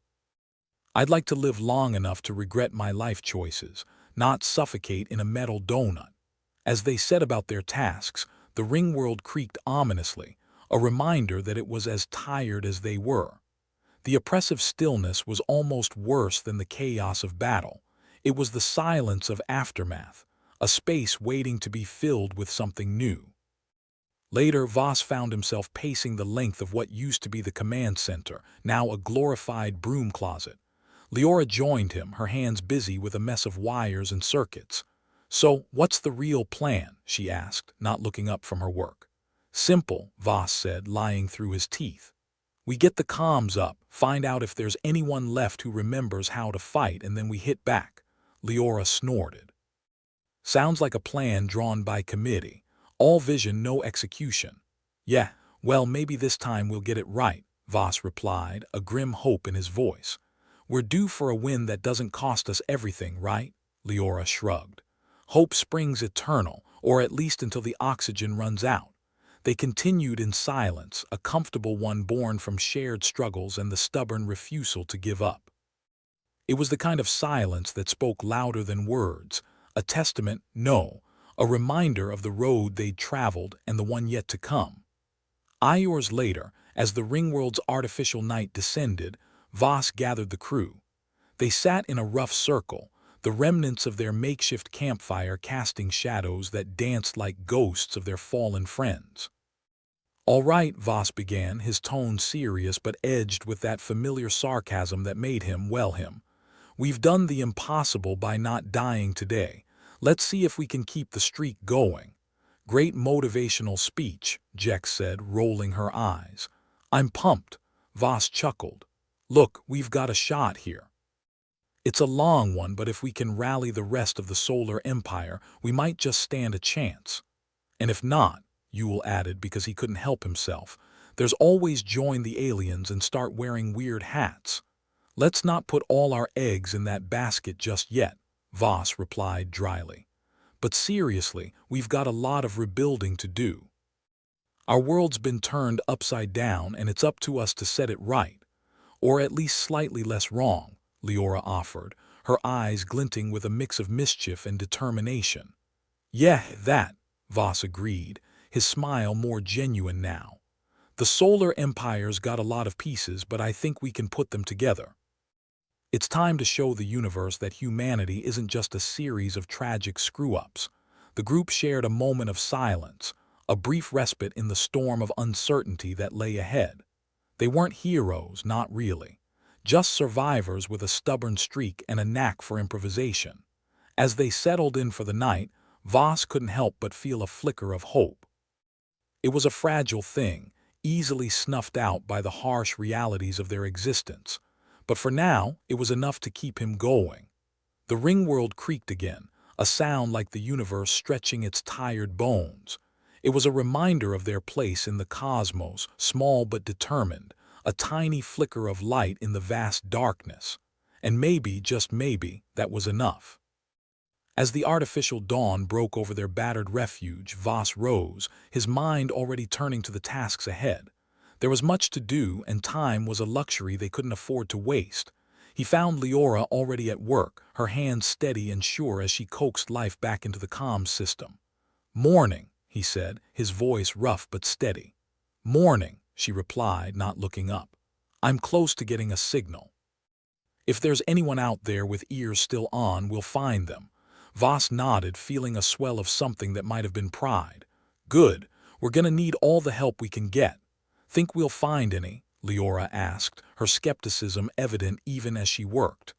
"I'd like to live long enough to regret my life choices, not suffocate in a metal donut." As they set about their tasks, the Ringworld creaked ominously, a reminder that it was as tired as they were. The oppressive stillness was almost worse than the chaos of battle. It was the silence of aftermath, a space waiting to be filled with something new. Later, Voss found himself pacing the length of what used to be the command center, now a glorified broom closet. Leora joined him, her hands busy with a mess of wires and circuits. "So, what's the real plan?" she asked, not looking up from her work. "Simple," Voss said, lying through his teeth. "We get the comms up, find out if there's anyone left who remembers how to fight, and then we hit back." Leora snorted. "Sounds like a plan drawn by committee. All vision, no execution." "Yeah, well, maybe this time we'll get it right," Voss replied, a grim hope in his voice. "We're due for a win that doesn't cost us everything, right?" Leora shrugged. "Hope springs eternal, or at least until the oxygen runs out." They continued in silence, a comfortable one born from shared struggles and the stubborn refusal to give up. It was the kind of silence that spoke louder than words, a testament, no, a reminder of the road they'd traveled and the one yet to come. Hours later, as the Ringworld's artificial night descended, Voss gathered the crew. They sat in a rough circle, the remnants of their makeshift campfire casting shadows that danced like ghosts of their fallen friends. "All right," Voss began, his tone serious but edged with that familiar sarcasm that made him, well, him. "We've done the impossible by not dying today. Let's see if we can keep the streak going." "Great motivational speech," Jex said, rolling her eyes. "I'm pumped," Voss chuckled. "Look, we've got a shot here. It's a long one, but if we can rally the rest of the Solar Empire, we might just stand a chance. And if not," Yule added because he couldn't help himself, "there's always join the aliens and start wearing weird hats." "Let's not put all our eggs in that basket just yet," Voss replied dryly. "But seriously, we've got a lot of rebuilding to do. Our world's been turned upside down, and it's up to us to set it right. Or at least slightly less wrong," Leora offered, her eyes glinting with a mix of mischief and determination. "Yeah, that," Voss agreed, his smile more genuine now. "The Solar Empire's got a lot of pieces, but I think we can put them together." It's time to show the universe that humanity isn't just a series of tragic screw-ups. The group shared a moment of silence, a brief respite in the storm of uncertainty that lay ahead. They weren't heroes, not really. Just survivors with a stubborn streak and a knack for improvisation. As they settled in for the night, Voss couldn't help but feel a flicker of hope. It was a fragile thing, easily snuffed out by the harsh realities of their existence. But for now, it was enough to keep him going. The Ringworld creaked again, a sound like the universe stretching its tired bones. It was a reminder of their place in the cosmos, small but determined, a tiny flicker of light in the vast darkness. And maybe, just maybe, that was enough. As the artificial dawn broke over their battered refuge, Voss rose, his mind already turning to the tasks ahead. There was much to do, and time was a luxury they couldn't afford to waste. He found Leora already at work, her hands steady and sure as she coaxed life back into the comms system. "Morning," he said, his voice rough but steady. "Morning," she replied, not looking up. "I'm close to getting a signal. If there's anyone out there with ears still on, we'll find them." Voss nodded, feeling a swell of something that might have been pride. "Good. We're gonna need all the help we can get." "Think we'll find any?" Leora asked, her skepticism evident even as she worked.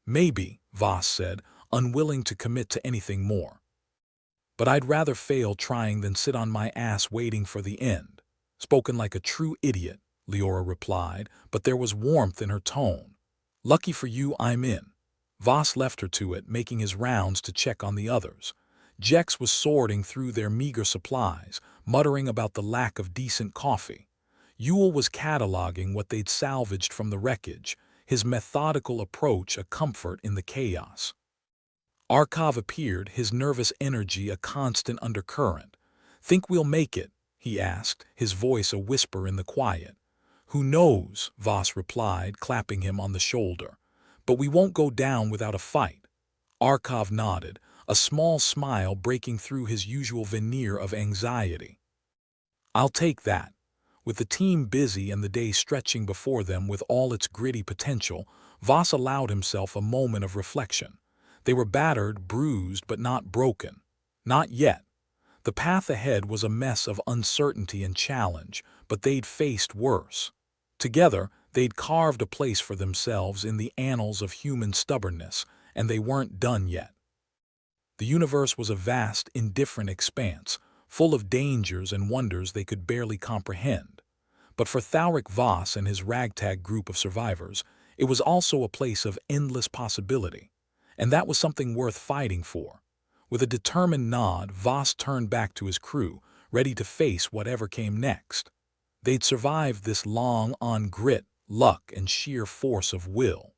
"Maybe," Voss said, unwilling to commit to anything more. "But I'd rather fail trying than sit on my ass waiting for the end." "Spoken like a true idiot," Leora replied, but there was warmth in her tone. "Lucky for you, I'm in." Voss left her to it, making his rounds to check on the others. Jex was sorting through their meager supplies, muttering about the lack of decent coffee. Yule was cataloging what they'd salvaged from the wreckage, his methodical approach a comfort in the chaos. Arkov appeared, his nervous energy a constant undercurrent. "Think we'll make it?" he asked, his voice a whisper in the quiet. "Who knows?" Voss replied, clapping him on the shoulder. "But we won't go down without a fight." Arkov nodded, a small smile breaking through his usual veneer of anxiety. "I'll take that." With the team busy and the day stretching before them with all its gritty potential, Voss allowed himself a moment of reflection. They were battered, bruised, but not broken. Not yet. The path ahead was a mess of uncertainty and challenge, but they'd faced worse. Together, they'd carved a place for themselves in the annals of human stubbornness, and they weren't done yet. The universe was a vast, indifferent expanse, full of dangers and wonders they could barely comprehend. But for Thalric Voss and his ragtag group of survivors, it was also a place of endless possibility. And that was something worth fighting for. With a determined nod, Voss turned back to his crew, ready to face whatever came next. They'd survived this long on grit, luck, and sheer force of will.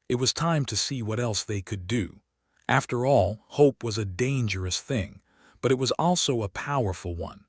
It was time to see what else they could do. After all, hope was a dangerous thing, but it was also a powerful one.